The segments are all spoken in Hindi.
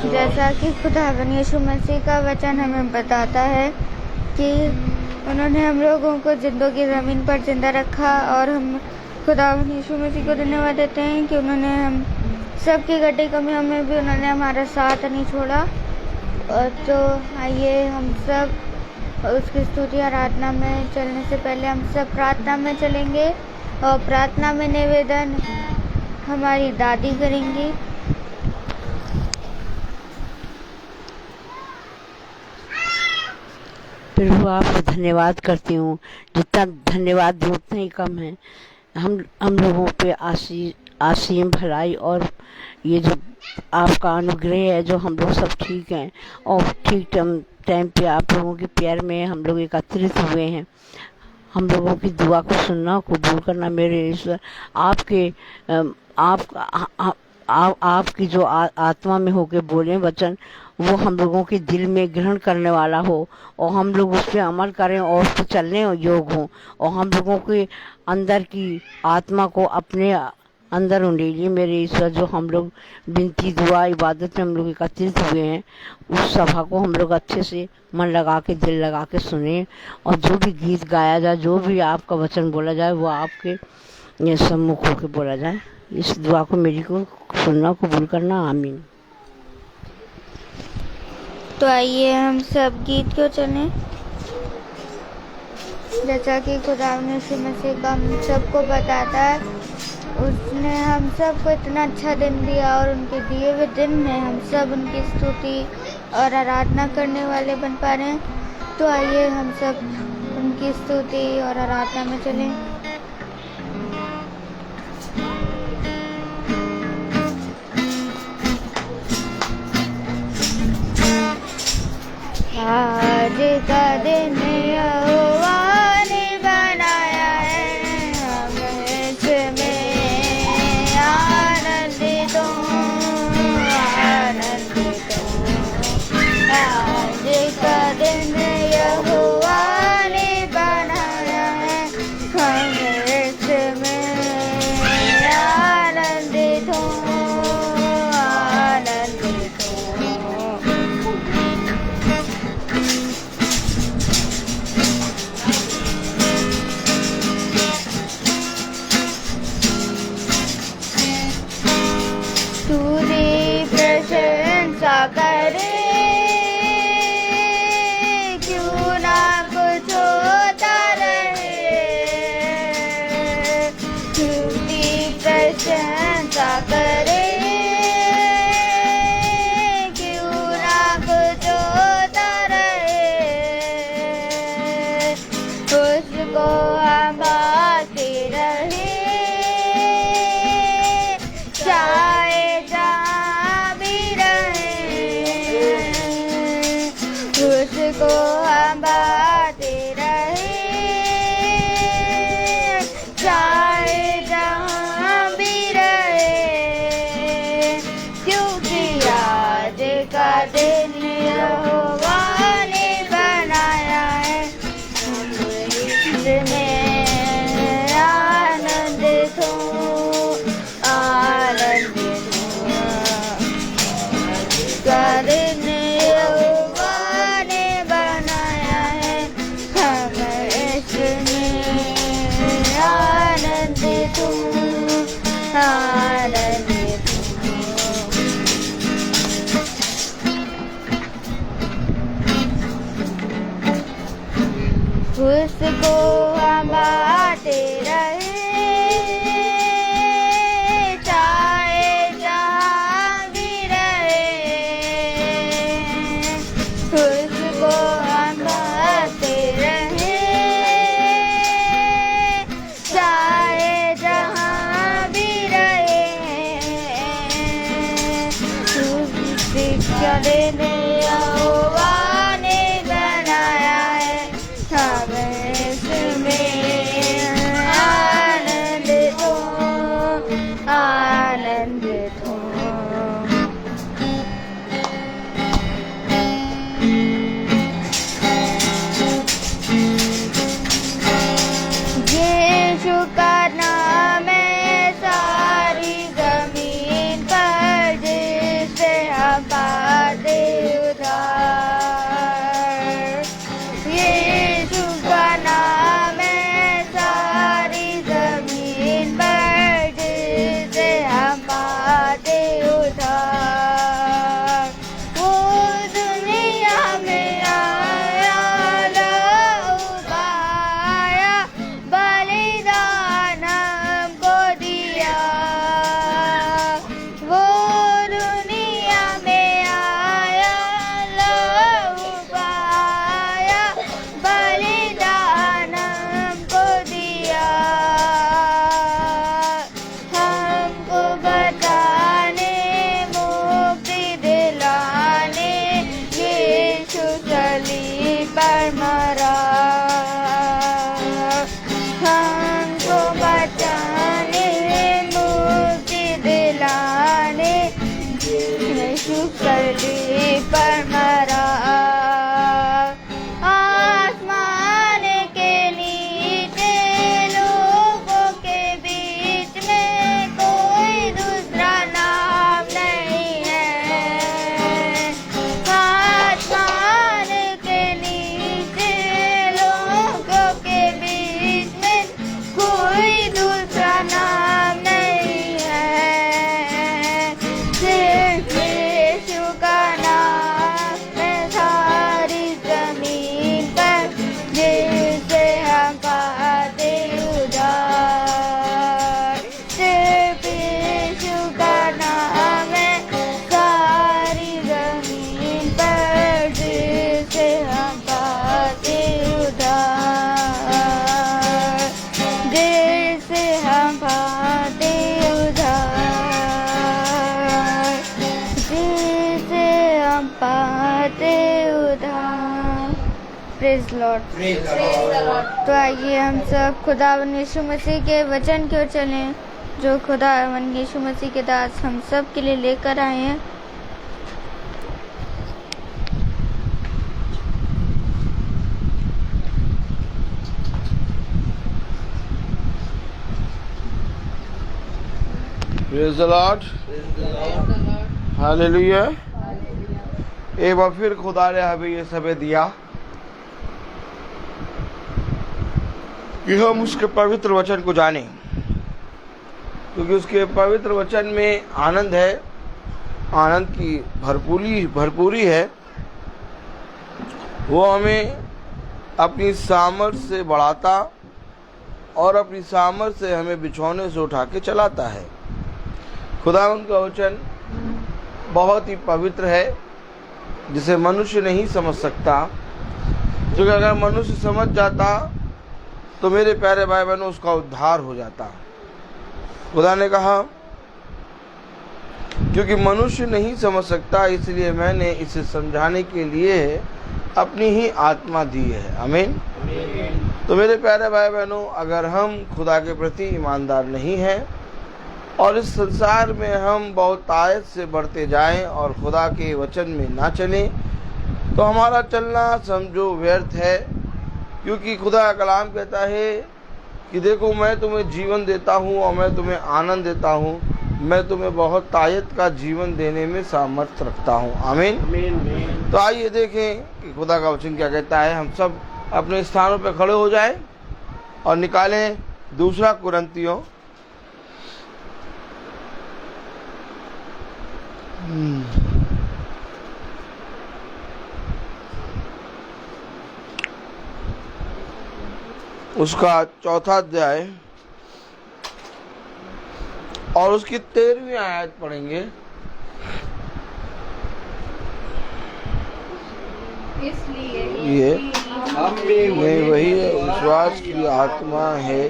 जैसा कि खुदावन यीशु मसीह का वचन हमें बताता है कि उन्होंने हम लोगों को जिंदगी ज़मीन पर जिंदा रखा, और हम खुदावन यीशु मसीह को धन्यवाद देते हैं कि उन्होंने हम सबकी घटी कमियों में भी उन्होंने हमारा साथ नहीं छोड़ा। और तो आइए हम सब उसकी स्तुति आराधना में चलने से पहले हम सब प्रार्थना में चलेंगे, और प्रार्थना में निवेदन हमारी दादी करेंगी। प्रभु आपको धन्यवाद करती हूँ, जितना धन्यवाद दूँ उतना ही कम है। हम लोगों पे आसीम भलाई और ये जो आपका अनुग्रह है, जो हम लोग सब ठीक हैं और ठीक टाइम पे आप लोगों के प्यार में हम लोग एकत्रित हुए हैं। हम लोगों की दुआ को सुनना, कबूल करना मेरे ईश्वर। आपकी जो आत्मा में होके बोले वचन, वो हम लोगों के दिल में ग्रहण करने वाला हो, और हम लोग उस पर अमल करें और उस पर चलने योग हों, और हम लोगों के अंदर की आत्मा को अपने अंदर उंडेलिए मेरे ईश्वर। जो हम लोग विनती दुआ इबादत में हम लोग एकत्रित हुए हैं, उस सभा को हम लोग अच्छे से मन लगा के दिल लगा के सुने, और जो भी गीत गाया जाए, जो भी आपका वचन बोला जाए, वो आपके ये सम्मुख होकर बोला जाए। इस दुआ को मेरी को सुनना, कबूल करना, आमीन। तो आइए हम सब गीत को चलें। जैसा कि खुदावन यीशु मसीह का हम सबको बताता है, उसने हम सबको इतना अच्छा दिन दिया, और उनके दिए हुए दिन में हम सब उनकी स्तुति और आराधना करने वाले बन पा रहे हैं। तो आइए हम सब उनकी स्तुति और आराधना में चलें। आज का दिन यहोवा ने बनाया है, हम इसमें आनंदित हों, आनंदित हों। आज का दिन यहोवा ने बनाया है, हम इसमें आनंदित हों, आनंदित हों। तुझी प्रशंसा करे, क्यों ना कुछ होता रहे। तुझी प्रशंसा करे, क्यों ना कुछ होता रहे। उसको हम बाते रहे, चाहे जहाँ भी रहे। उसको हम बाते रहे, चाहे जहाँ भी रहे। क्योंकि आज का दिन यहोवा ने बनाया है, हम इसमें आनंदित हों, आनंदित हों। का दिन यहोवा ने बनाया है, हम इसमें आनंदित हों, आनंदित हों। उसको हम बाते रहे, चाहे जहाँ भी रहे। उसको हम बाते रहे, चाहे जहाँ भी रहे। शिक्षा देने यहोवा ने बनाया है, हम इसमें आनंदित हों, आनंदित हों। यीशु का नाम है सारी जमीन पर, जिससे हम यीशु सलीब पर मरा। आसमान के नीचे लोगों के बीच में कोई दूसरा नाम नहीं है। आसमान के नीचे लोगों के बीच में कोई दूसरा नाम नहीं है। सिर्फ यीशु का नाम है सारी जमीन पर, जिससे हम पाते उद्धार। सिर्फ यीशु का नाम है सारी जमीन पर, जिससे हम पाते उद्धार। जिससे हम पाते उद्धार। जिससे हम पाते उद्धार। Praise Lord. तो आइए हम सब खुदावन यीशु मसीह के वचन की ओर चलें, जो खुदावन यीशु मसीह के दास हम सब के लिए लेकर आए हैं। Praise the Lord, hallelujah. एक बार फिर खुदा ने हमें ये समय दिया कि हम उसके पवित्र वचन को जानें, क्योंकि उसके पवित्र वचन में आनंद है, आनंद की भरपूरी है। वो हमें अपनी सामर्थ से बढ़ाता और अपनी सामर्थ से हमें बिछौने से उठा के चलाता है। खुदावंद का वचन बहुत ही पवित्र है, जिसे मनुष्य नहीं समझ सकता, क्योंकि अगर मनुष्य समझ जाता तो मेरे प्यारे भाई बहनों उसका उद्धार हो जाता। खुदा ने कहा क्योंकि मनुष्य नहीं समझ सकता, इसलिए मैंने इसे समझाने के लिए अपनी ही आत्मा दी है। आमीन। तो मेरे प्यारे भाई बहनों, अगर हम खुदा के प्रति ईमानदार नहीं हैं और इस संसार में हम बहुत आयत से बढ़ते जाएं और खुदा के वचन में ना चलें, तो हमारा चलना समझो व्यर्थ है। क्योंकि खुदा का कलाम कहता है कि देखो मैं तुम्हें जीवन देता हूँ और मैं तुम्हें आनंद देता हूँ, मैं तुम्हें बहुत तायत का जीवन देने में सामर्थ्य रखता हूँ। आमीन। तो आइए देखें कि खुदा का वचन क्या कहता है। हम सब अपने स्थानों पर खड़े हो जाएं और निकालें दूसरा कुरिन्थियों उसका 4 अध्याय और उसकी 13वीं आयत पढ़ेंगे। ये में वही विश्वास की आत्मा है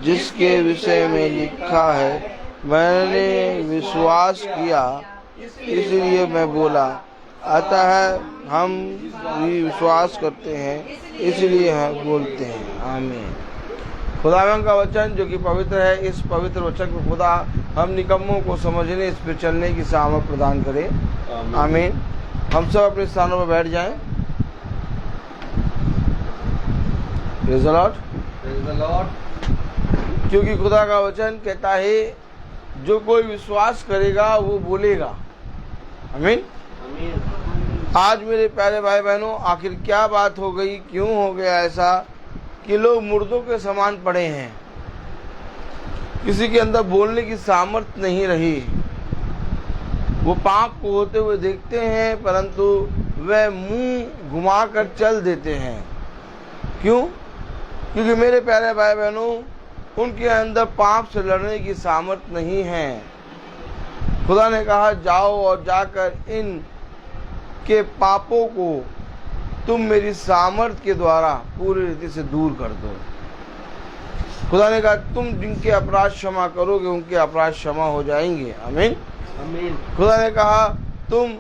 जिसके विषय में लिखा है, मैंने विश्वास किया इसलिए मैं बोला। अतः हम भी विश्वास करते हैं इसलिए हम बोलते हैं। आमीन। खुदावंद का वचन जो कि पवित्र है, इस पवित्र वचन को खुदा हम निकम्मों को समझने, इस पर चलने की सामर्थ प्रदान करे। आमीन। हम सब अपने स्थानों पर बैठ जाएं। Praise the Lord. क्योंकि खुदा का वचन कहता है जो कोई विश्वास करेगा वो बोलेगा। आमीन। आज मेरे प्यारे भाई बहनों, आखिर क्या बात हो गई, क्यों हो गया ऐसा कि लोग मुर्दों के समान पड़े हैं। किसी के अंदर बोलने की सामर्थ्य नहीं रही। वो पाप को होते हुए देखते हैं, परंतु वह मुंह घुमाकर चल देते हैं। क्यों? क्योंकि मेरे प्यारे भाई बहनों, उनके अंदर पाप से लड़ने की सामर्थ्य नहीं है। खुदा ने कहा जाओ और जाकर इन के पापों को तुम मेरी सामर्थ के द्वारा पूरी रीति से दूर कर दो। खुदा ने कहा तुम जिनके अपराध क्षमा करोगे उनके अपराध क्षमा हो जाएंगे। आमीन। खुदा ने कहा तुम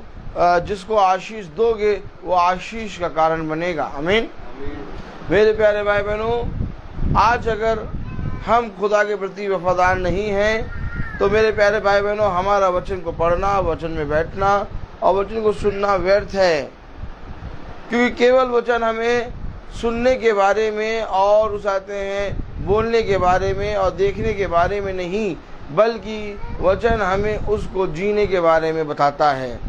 जिसको आशीष दोगे वो आशीष का कारण बनेगा। आमीन। मेरे प्यारे भाई बहनों, आज अगर हम खुदा के प्रति वफादार नहीं हैं तो मेरे प्यारे भाई बहनों, हमारा वचन को पढ़ना, वचन में बैठना और वचन को सुनना व्यर्थ है, क्योंकि केवल वचन हमें सुनने के बारे में और उसाते हैं बोलने के बारे में और देखने के बारे में नहीं, बल्कि वचन हमें उसको जीने के बारे में बताता है।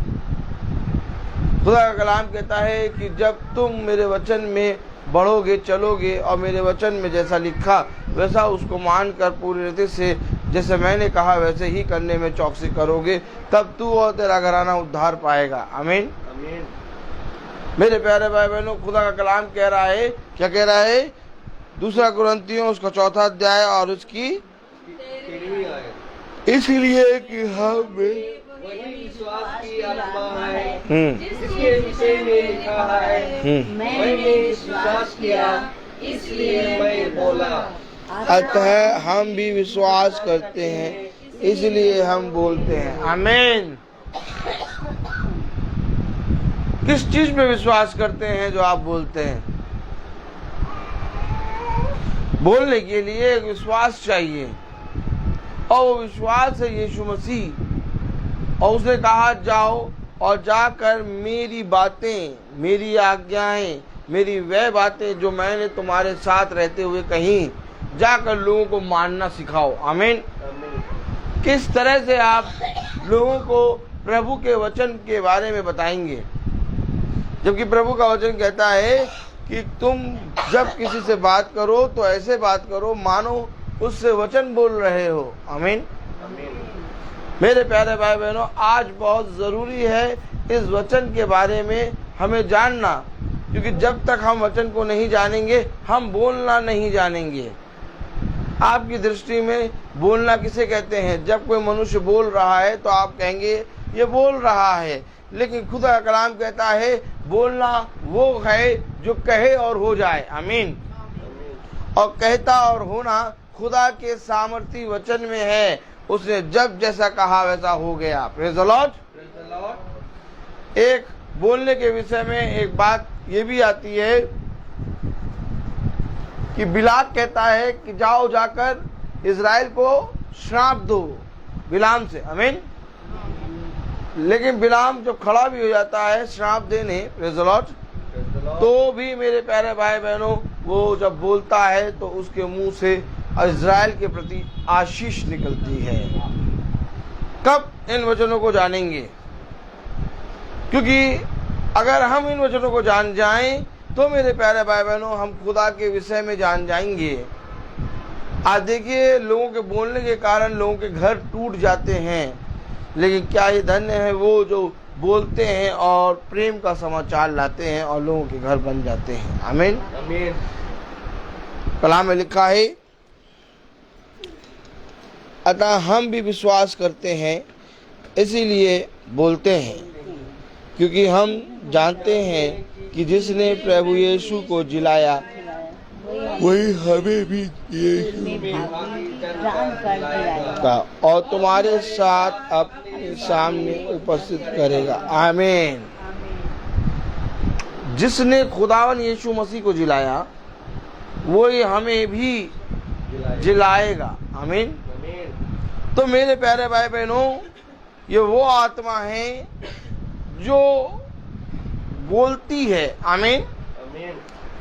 खुदा का कलाम कहता है कि जब तुम मेरे वचन में बढ़ोगे, चलोगे और मेरे वचन में जैसा लिखा वैसा उसको मानकर पूरी रीति से जैसे मैंने कहा वैसे ही करने में चौकसी करोगे, तब तू और तेरा घराना उद्धार पाएगा। आमीन। मेरे प्यारे भाई बहनों, खुदा का कलाम कह रहा है, क्या कह रहा है? 2 कुरिन्थियों उसका 4 अध्याय और उसकी इसलिए कि हम वही विश्वास की आत्मा है जिसके विषय में लिखा है, मैंने विश्वास किया इसलिए मैं बोला। अतः हम भी विश्वास करते हैं इसलिए हम बोलते हैं। आमीन। किस चीज पे विश्वास करते हैं जो आप बोलते हैं? बोलने के लिए एक विश्वास चाहिए और वो विश्वास है यीशु मसीह। और उसने कहा जाओ और जाकर मेरी बातें, मेरी आज्ञाएं, मेरी वह बातें जो मैंने तुम्हारे साथ रहते हुए कहीं, जाकर लोगों को मानना सिखाओ। आमीन। किस तरह से आप लोगों को प्रभु के वचन के बारे में बताएंगे, जबकि प्रभु का वचन कहता है कि तुम जब किसी से बात करो तो ऐसे बात करो मानो उससे वचन बोल रहे हो। आमीन। मेरे प्यारे भाई बहनों, आज बहुत ज़रूरी है इस वचन के बारे में हमें जानना, क्योंकि जब तक हम वचन को नहीं जानेंगे हम बोलना नहीं जानेंगे। आपकी दृष्टि में बोलना किसे कहते हैं? जब कोई मनुष्य बोल रहा है तो आप कहेंगे ये बोल रहा है, लेकिन खुदा का कलाम कहता है बोलना वो है जो कहे और हो जाए। आमीन। और कहता और होना खुदा के सामर्थी वचन में है। उसने जब जैसा कहा वैसा हो गया। Praise the Lord. एक बोलने के विषय में एक बात ये भी आती है कि बिलाक कहता है कि जाओ जाकर इज़राइल को श्राप दो बिलाम से। आमीन। लेकिन बिलाम जब खड़ा भी हो जाता है श्राप देने, प्रेज़ द लॉर्ड, तो भी मेरे प्यारे भाई बहनों वो जब बोलता है तो उसके मुंह से इज़राइल के प्रति आशीष निकलती है। कब इन वचनों को जानेंगे? क्योंकि अगर हम इन वचनों को जान जाएं तो मेरे प्यारे भाई बहनों हम खुदा के विषय में जान जाएंगे। आज देखिए, लोगों के बोलने के कारण लोगों के घर टूट जाते हैं, लेकिन क्या ये धन्य है वो जो बोलते हैं और प्रेम का समाचार लाते हैं और लोगों के घर बन जाते हैं। आमीन। आमीन। कलाम में लिखा है, अतः हम भी विश्वास करते हैं इसीलिए बोलते हैं, क्योंकि हम जानते हैं कि जिसने प्रभु यीशु को जिलाया वही हमें भी का और तुम्हारे साथ अपने सामने उपस्थित करेगा। आमीन। जिसने खुदावन यीशु मसीह को जिलाया वही हमें भी जिलाएगा। आमीन। तो मेरे प्यारे भाई बहनों, ये वो आत्मा है जो बोलती है। आमीन।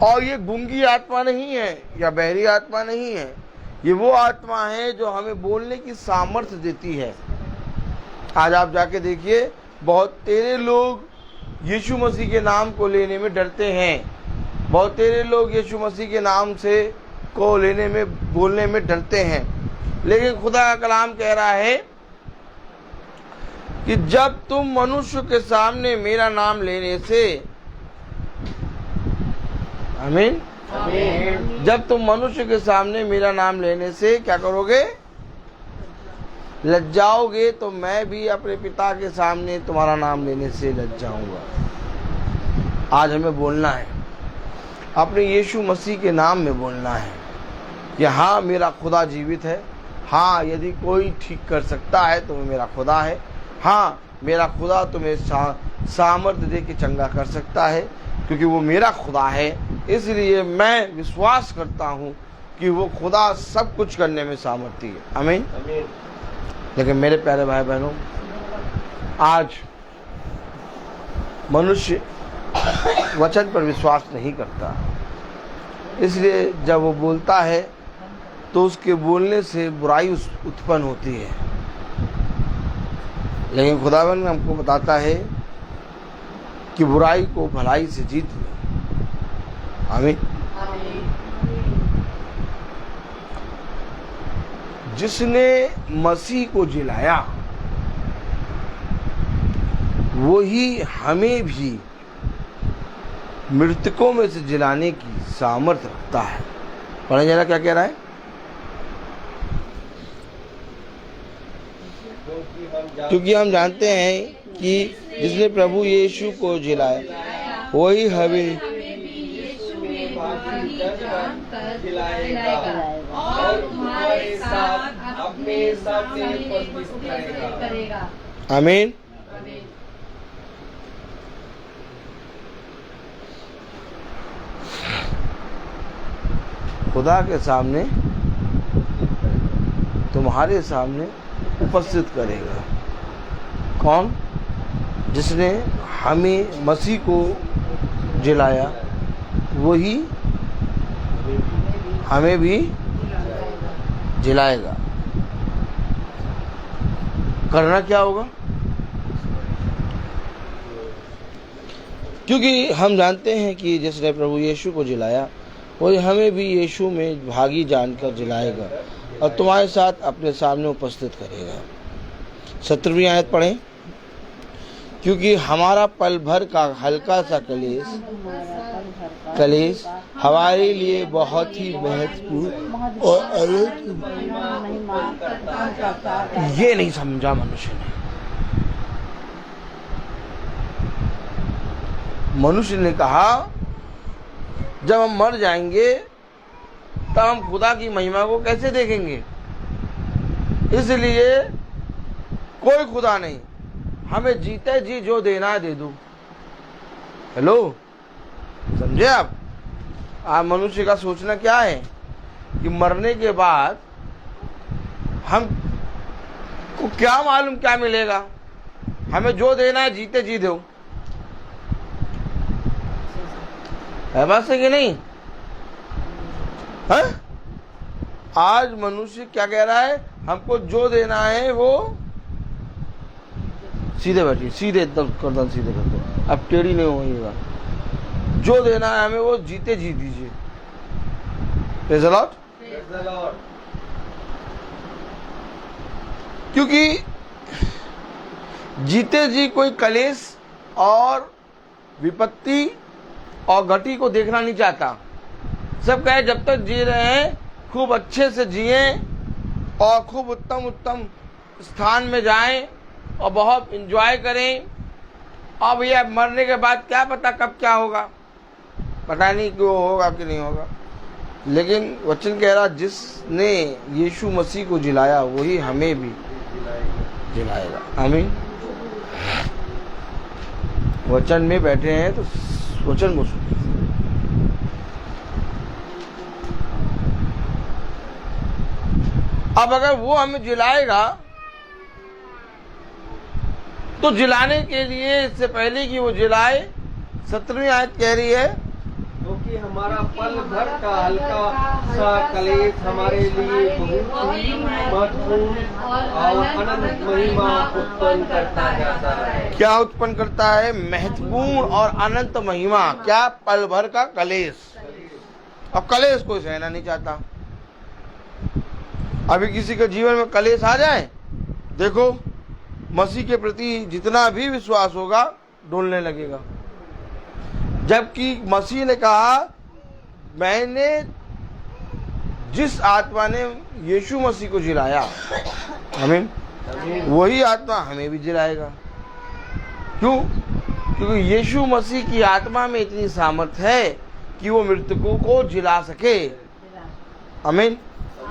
और ये गूंगी आत्मा नहीं है या बहरी आत्मा नहीं है, ये वो आत्मा है जो हमें बोलने की सामर्थ्य देती है। आज आप जाके देखिए, बहुत तेरे लोग यीशु मसीह के नाम को लेने में डरते हैं। बहुत तेरे लोग यीशु मसीह के नाम से को लेने में बोलने में डरते हैं, लेकिन खुदा का कलाम कह रहा है कि जब तुम मनुष्य के सामने मेरा नाम लेने से, आमीन, जब तुम मनुष्य के सामने मेरा नाम लेने से क्या करोगे? लज्जाओगे, तो मैं भी अपने पिता के सामने तुम्हारा नाम लेने से लज्जाऊंगा। आज हमें बोलना है, अपने यीशु मसीह के नाम में बोलना है कि हाँ, मेरा खुदा जीवित है। हाँ, यदि कोई ठीक कर सकता है तो वो मेरा खुदा है। हाँ, मेरा खुदा तुम्हें सामर्थ्य दे के चंगा कर सकता है, क्योंकि वो मेरा खुदा है। इसलिए मैं विश्वास करता हूँ कि वो खुदा सब कुछ करने में सामर्थ्य है। आमीन। लेकिन मेरे प्यारे भाई बहनों, आज मनुष्य वचन पर विश्वास नहीं करता, इसलिए जब वो बोलता है तो उसके बोलने से बुराई उत्पन्न होती है। लेकिन खुदावंद हमको बताता है कि बुराई को भलाई से जीत लो। आमीन। जिसने मसीह को जिलाया वही हमें भी मृतकों में से जिलाने की सामर्थ्य रखता है। पढ़े जरा क्या कह रहा है? क्योंकि हम जानते हैं कि जिसने प्रभु यीशु को जिलाया वही हमें जिलाएगा और तुम्हारे साथ अपने सामने उपस्थित करेगा। आमीन। खुदा के सामने, तुम्हारे सामने उपस्थित करेगा। कौन? जिसने हमें मसीह को जिलाया वही हमें भी जिलाएगा। करना क्या होगा? क्योंकि हम जानते हैं कि जिसने प्रभु यीशु को जिलाया वही हमें भी यीशु में भागी जानकर जिलाएगा और तुम्हारे साथ अपने सामने उपस्थित करेगा। 17वीं आयत पढ़ें। क्योंकि हमारा पल भर का हल्का सा कलेश हमारे लिए बहुत ही महत्वपूर्ण और ये नहीं समझा मनुष्य ने। मनुष्य ने कहा जब हम मर जाएंगे तब हम खुदा की महिमा को कैसे देखेंगे, इसलिए कोई खुदा नहीं, हमें जीते जी जो देना है दे दो। हेलो, समझे आप? मनुष्य का सोचना क्या है कि मरने के बाद हम को क्या मालूम क्या मिलेगा, हमें जो देना है जीते जी दो। है बात सही कि नहीं? है? आज मनुष्य क्या कह रहा है? हमको जो देना है वो सीधे बैठिए, सीधे एकदम गर्दन सीधे कर दो, अब टेढ़ी नहीं होइएगा। जो देना है हमें वो जीते जी दीजिए। Praise the Lord. क्योंकि जीते जी कोई कलेश और विपत्ति और घटी को देखना नहीं चाहता। सब कहे जब तक जी रहे हैं खूब अच्छे से जिए और खूब उत्तम उत्तम स्थान में जाएं और बहुत एंजॉय करें। अब भैया मरने के बाद क्या पता कब क्या होगा, पता नहीं क्यों होगा कि नहीं होगा। लेकिन वचन कह रहा जिसने यीशु मसीह को जिलाया वही हमें भी जिलाएगा। आमीन। वचन में बैठे हैं तो वचन को सुनिए। अब अगर वो हमें जिलाएगा तो जिलाने के लिए इससे पहले कि वो जिलाए 17वीं आयत कह रही है क्योंकि हमारा पल भर का हल्का सा कलेश हमारे लिए बहुत ही महत्वपूर्ण और अनंत महिमा उत्पन्न करता जाता है। क्या उत्पन्न करता है? महत्वपूर्ण और अनंत महिमा। क्या? पल भर का कलेश। अब कलेश कोई सहना नहीं चाहता। अभी किसी के जीवन में कलेश आ जाए, देखो मसीह के प्रति जितना भी विश्वास होगा डोलने लगेगा। जबकि मसीह ने कहा मैंने जिस आत्मा ने यीशु मसीह को जिलाया हमें वही आत्मा हमें भी जिलाएगा। क्यों? क्योंकि यीशु मसीह की आत्मा में इतनी सामर्थ्य है कि वो मृतकों को जिला सके। आमीन।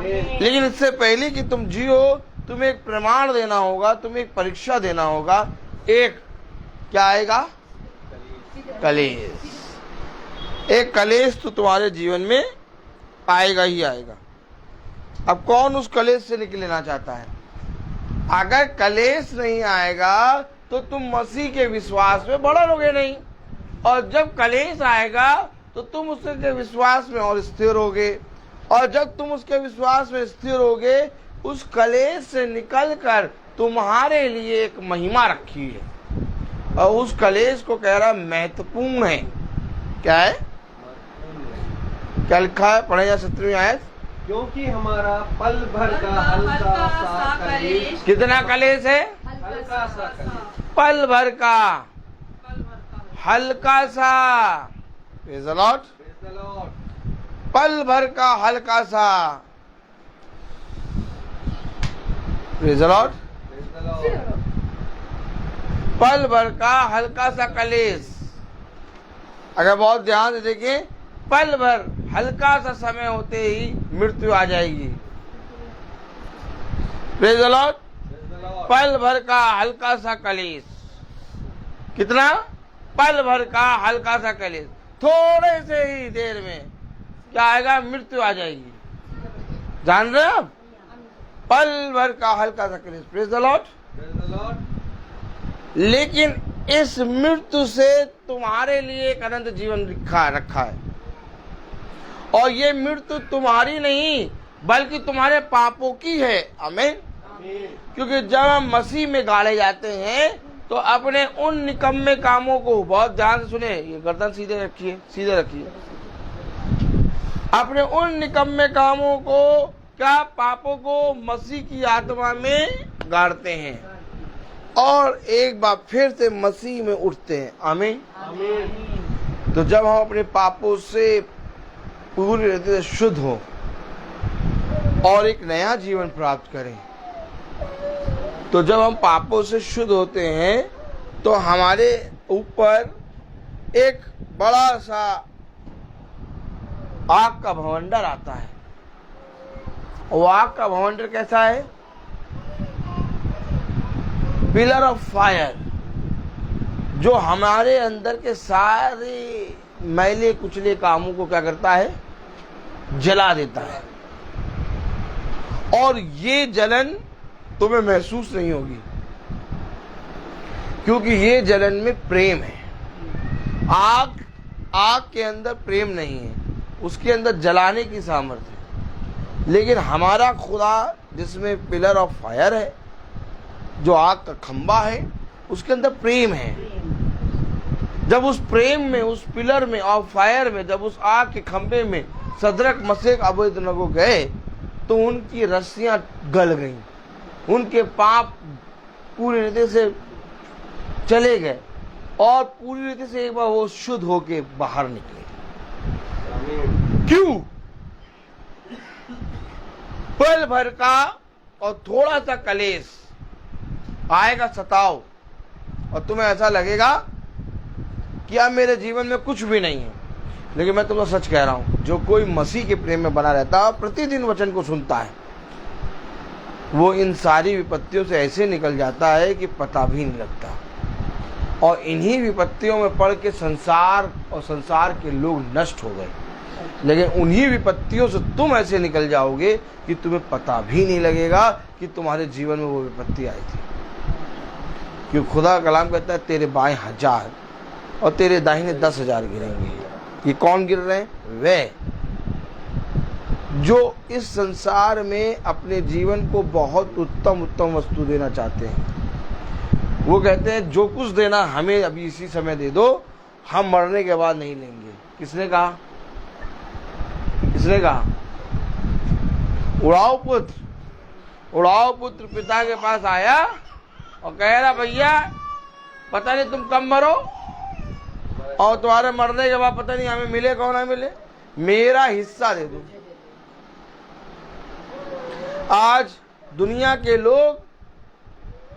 लेकिन इससे पहले कि तुम जियो तुम्हें एक प्रमाण देना होगा, तुम्हें एक परीक्षा देना होगा। एक क्या आएगा? कलेश। एक कलेश तो तुम्हारे जीवन में आएगा ही आएगा। अब कौन उस कलेश से निकलना चाहता है? अगर कलेश नहीं आएगा तो तुम मसीह के विश्वास में बढ़ोगे नहीं, और जब कलेश आएगा तो तुम उसके विश्वास में और स्थिर होगे, और जब तुम उसके विश्वास में स्थिर होगे, उस कलेश से निकलकर तुम्हारे लिए एक महिमा रखी है, और उस कलेश को कह रहा महत्वपूर्ण है। क्या है? क्या लिखा है? पढ़े जा 17वीं आयत। क्योंकि हमारा पल भर का हल्का सा कलेश। कितना कलेश है? हल्का सा कलेश। पल भर का हल्का सा। Praise the Lord। Praise the Lord। पल भर का हल्का सा। Praise the Lord। Praise the Lord। पल भर का हल्का सा कलेश। अगर बहुत ध्यान से देखिए, पल भर हल्का सा समय होते ही मृत्यु आ जाएगी। Praise the Lord। Praise the Lord। पल भर का हल्का सा कलेश। कितना? पल भर का हल्का सा कलेश। थोड़े से ही देर में क्या आएगा? मृत्यु आ जाएगी। जान रहे हो आप? पल भर का हल्का सा कलेश। Praise the Lord. Praise the Lord। लेकिन इस मृत्यु से तुम्हारे लिए एक अनंत जीवन रखा है, और ये मृत्यु तुम्हारी नहीं बल्कि तुम्हारे पापों की है। आमीन। क्योंकि जब हम मसीह में गाड़े जाते हैं तो अपने उन निकम्मे कामों को, बहुत ध्यान से सुने, ये गर्दन सीधे रखिए, सीधे रखिए, अपने उन निकम्मे कामों को, क्या पापों को मसीह की आत्मा में गाड़ते हैं, और एक बार फिर से मसीह में उठते हैं। आमीन। आमीन। तो जब हम अपने पापों से पूरी रीति से शुद्ध हो और एक नया जीवन प्राप्त करें, तो जब हम पापों से शुद्ध होते हैं तो हमारे ऊपर एक बड़ा सा आग का भवंडर आता है। वो आग का भवंडर कैसा है? पिलर ऑफ फायर, जो हमारे अंदर के सारे मैले कुचले कामों को क्या करता है? जला देता है। और ये जलन तुम्हें महसूस नहीं होगी, क्योंकि ये जलन में प्रेम है। आग के अंदर प्रेम नहीं है, उसके अंदर जलाने की सामर्थ्य है। लेकिन हमारा खुदा जिसमें पिलर ऑफ फायर है, जो आग का खंबा है, उसके अंदर प्रेम है। जब उस प्रेम में, उस पिलर में ऑफ फायर में, जब उस आग के खंबे में सदरक मशेक अबेदनगो गए तो उनकी रस्सियां गल गईं, उनके पाप पूरी रीति से चले गए, और पूरी रीति से एक बार वो शुद्ध होके बाहर निकले। क्यों? पल भर का और थोड़ा सा कलेश आएगा, सताओ, और तुम्हें ऐसा लगेगा कि अब मेरे जीवन में कुछ भी नहीं है। लेकिन मैं तुमको सच कह रहा हूं, जो कोई मसीह के प्रेम में बना रहता है, प्रतिदिन वचन को सुनता है, वो इन सारी विपत्तियों से ऐसे निकल जाता है कि पता भी नहीं लगता। और इन्हीं विपत्तियों में पड़ के संसार और संसार के लोग नष्ट हो गए। लेकिन उन्हीं विपत्तियों से तुम ऐसे निकल जाओगे कि तुम्हें पता भी नहीं लगेगा कि तुम्हारे जीवन में वो विपत्ति आई थी। क्योंकि खुदा का कलाम कहता है, तेरे बाएं 1000 और तेरे दाहिने 10,000 गिरेंगे। ये कौन गिर रहे हैं? वे जो इस संसार में अपने जीवन को बहुत उत्तम उत्तम वस्तु देना चाहते हैं। वो कहते हैं, जो कुछ देना हमें अभी इसी समय दे दो, हम मरने के बाद नहीं लेंगे। किसने कहा? किसने कहा? उड़ाओ पुत्र पिता के पास आया और कह रहा, भैया पता नहीं तुम कब मरो, और तुम्हारे मरने के बाद पता नहीं हमें मिले कौन ना मिले, मेरा हिस्सा दे दो। आज दुनिया के लोग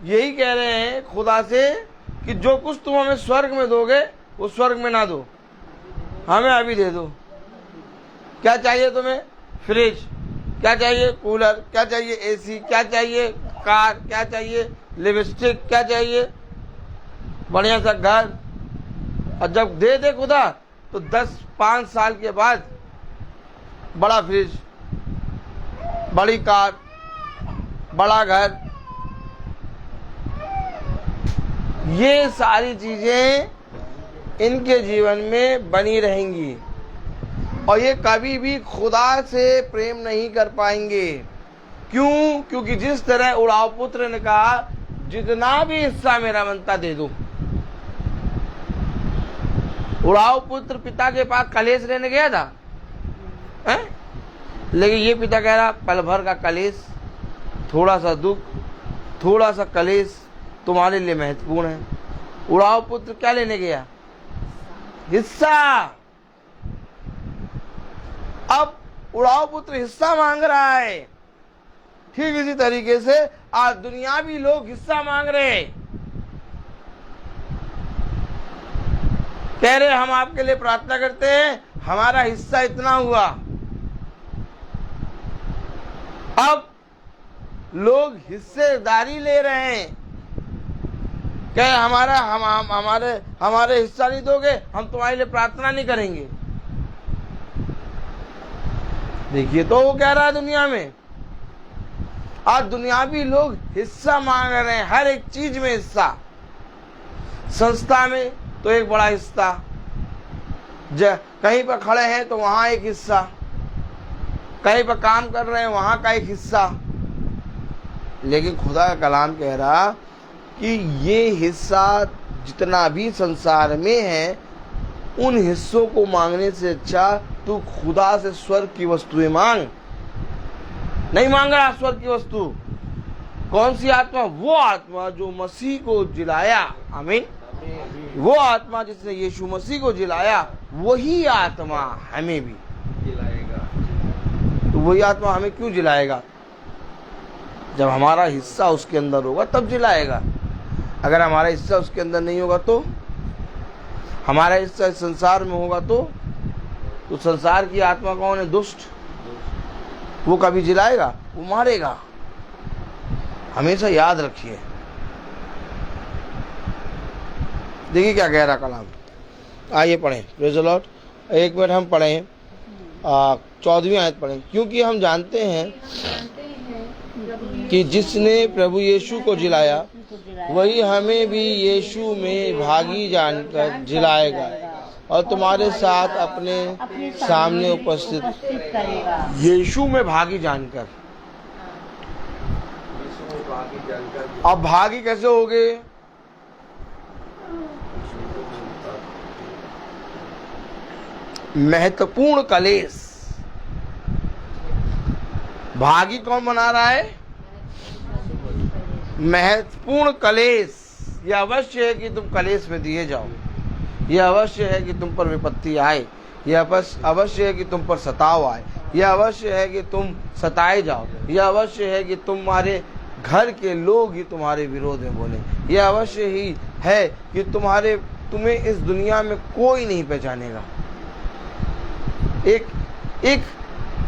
यही कह रहे हैं खुदा से कि जो कुछ तुम हमें स्वर्ग में दोगे वो स्वर्ग में ना दो, हमें अभी दे दो। क्या चाहिए तुम्हें? फ्रिज, क्या चाहिए? कूलर, क्या चाहिए? एसी, क्या चाहिए? कार, क्या चाहिए? लिपस्टिक, क्या चाहिए? बढ़िया सा घर। और जब दे दे खुदा तो 10-5 साल के बाद बड़ा फ्रिज, बड़ी कार, बड़ा घर। ये सारी चीजें इनके जीवन में बनी रहेंगी और ये कभी भी खुदा से प्रेम नहीं कर पाएंगे। क्यों? क्योंकि जिस तरह उड़ाव पुत्र ने कहा, जितना भी हिस्सा मेरा बनता दे दो। उड़ाव पुत्र पिता के पास कलेश लेने गया था, है? लेकिन ये पिता कह रहा, पल भर का कलेश, थोड़ा सा दुख, थोड़ा सा कलेश तुम्हारे लिए महत्वपूर्ण है। उड़ाव पुत्र क्या लेने गया? हिस्सा। अब उड़ाव पुत्र हिस्सा मांग रहा है। ठीक इसी तरीके से आज दुनियावी लोग हिस्सा मांग रहे हैं। कह रहे हम आपके लिए प्रार्थना करते हैं, हमारा हिस्सा इतना हुआ। अब लोग हिस्सेदारी ले रहे हैं। क्या हमारे हिस्सा नहीं दोगे, हम तुम्हारे लिए प्रार्थना नहीं करेंगे। देखिए तो वो कह रहा है दुनिया में। आज दुनियावी लोग हिस्सा मांग रहे हैं, हर एक चीज में हिस्सा। संस्था में तो एक बड़ा हिस्सा, कहीं पर खड़े हैं तो वहां एक हिस्सा, कहीं पर काम कर रहे हैं वहां का एक हिस्सा। लेकिन खुदा का कलाम कह रहा कि ये हिस्सा जितना भी संसार में है, उन हिस्सों को मांगने से अच्छा तू खुदा से स्वर्ग की वस्तुएं मांग। नहीं मांग रहा स्वर्ग की वस्तु। कौन सी आत्मा? वो आत्मा जो मसीह को जिलाया। आमीन। वो आत्मा जिसने यीशु मसीह को जिलाया, वही आत्मा हमें भी जिलाएगा। तो वही आत्मा हमें क्यों जिलाएगा? जब हमारा हिस्सा उसके अंदर होगा तब जिलाएगा। अगर हमारा हिस्सा उसके अंदर नहीं होगा तो, हमारा हिस्सा इस संसार में होगा तो संसार की आत्मा कौन है? दुष्ट। वो कभी जिलाएगा? वो मारेगा। हमेशा याद रखिए। देखिए क्या कह रहा कलाम। आइए पढ़ें। Praise the Lord. एक मिनट हम पढ़ें, 14वीं आयत पढ़ें। क्योंकि हम जानते हैं कि जिसने प्रभु यीशु को जिलाया, वही हमें भी यीशु में भागी जानकर जिलाएगा और तुम्हारे साथ अपने सामने उपस्थित करेगा। यीशु में भागी जानकर। अब भागी कैसे होगे? महत्वपूर्ण कलेश। भागी कौन बना रहा है? महत्वपूर्ण कलेश। यह अवश्य है कि तुम कलेश में दिए जाओ। यह अवश्य है कि तुम पर विपत्ति आए। यह अवश्य है कि तुम पर सताव आए। यह अवश्य है कि तुम सताए जाओ। यह अवश्य है कि तुम्हारे घर के लोग ही तुम्हारे विरोध में बोले। यह अवश्य ही है कि तुम्हें इस दुनिया में कोई नहीं पहचानेगा। एक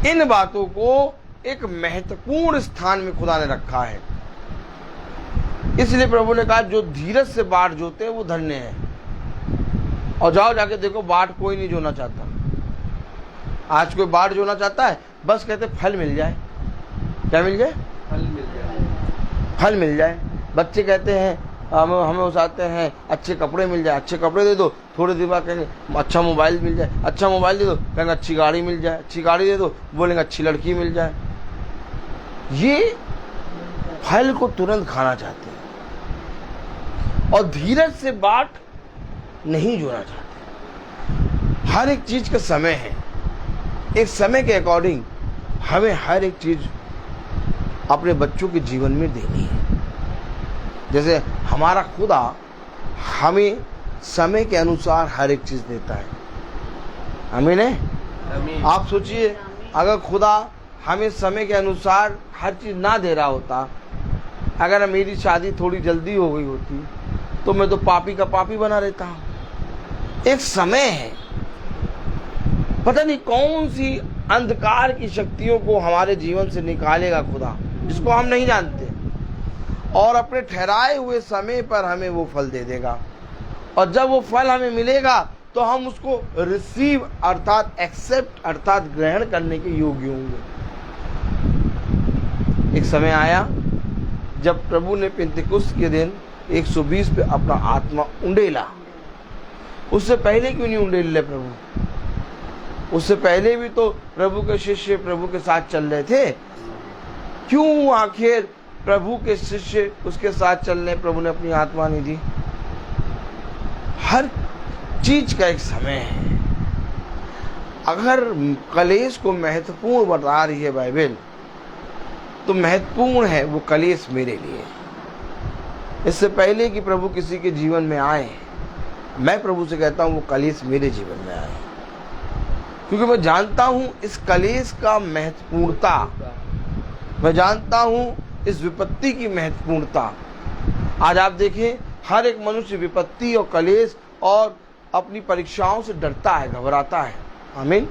इन बातों को एक महत्वपूर्ण स्थान में खुदा ने रखा है। इसलिए प्रभु ने कहा, जो धीरज से बाट जोते हैं वो धन्य है। और जाओ जाके देखो, बाट कोई नहीं जोना चाहता। आज कोई बाट जोना चाहता है, बस कहते फल मिल जाए। क्या मिल जाए? फल मिल जाए। फल मिल जाए। बच्चे कहते हैं, हमें उसाते हैं, अच्छे कपड़े मिल जाए। अच्छे कपड़े दे दो, थोड़े दिन बाद कहेंगे अच्छा मोबाइल मिल जाए। अच्छा मोबाइल दे दो, कहेंगे अच्छी गाड़ी मिल जाए। अच्छी गाड़ी दे दो, बोलेंगे अच्छी लड़की मिल जाए। ये फल को तुरंत खाना चाहते हैं और धीरज से बाट नहीं जोड़ना चाहते। हर एक चीज का समय है। एक समय के अकॉर्डिंग हमें हर एक चीज अपने बच्चों के जीवन में देनी है। जैसे हमारा खुदा हमें समय के अनुसार हर एक चीज देता है। आमीन है। आप सोचिए, अगर खुदा हमें समय के अनुसार हर चीज ना दे रहा होता, अगर मेरी शादी थोड़ी जल्दी हो गई होती तो मैं तो पापी का पापी बना रहता हूं। एक समय है। पता नहीं कौन सी अंधकार की शक्तियों को हमारे जीवन से निकालेगा खुदा, जिसको हम नहीं जानते, और अपने ठहराए हुए समय पर हमें वो फल दे देगा। और जब वो फल हमें मिलेगा तो हम उसको रिसीव अर्थात एक्सेप्ट अर्थात ग्रहण करने के योग्य होंगे। एक समय आया जब प्रभु ने पेंतिकुस्त के दिन 120 पे अपना आत्मा उंडेला। उससे पहले क्यों नहीं उंडेल ले प्रभु? उससे पहले भी तो प्रभु के शिष्य प्रभु के साथ चल रहे थे। क्यों आखिर प्रभु के शिष्य उसके साथ चलने प्रभु ने अपनी आत्मा नहीं दी? हर चीज का एक समय है। अगर कलेश को महत्वपूर्ण बता रही है बाइबल, तो महत्वपूर्ण है वो कलेश मेरे लिए। इससे पहले कि प्रभु किसी के जीवन में आए, मैं प्रभु से कहता हूं वो कलेश मेरे जीवन में आए, क्योंकि मैं जानता हूं इस कलेश का महत्वपूर्णता, मैं जानता हूं इस विपत्ति की महत्वपूर्णता। आज आप देखें, हर एक मनुष्य विपत्ति और कलेश और अपनी परीक्षाओं से डरता है, घबराता है। आमीन।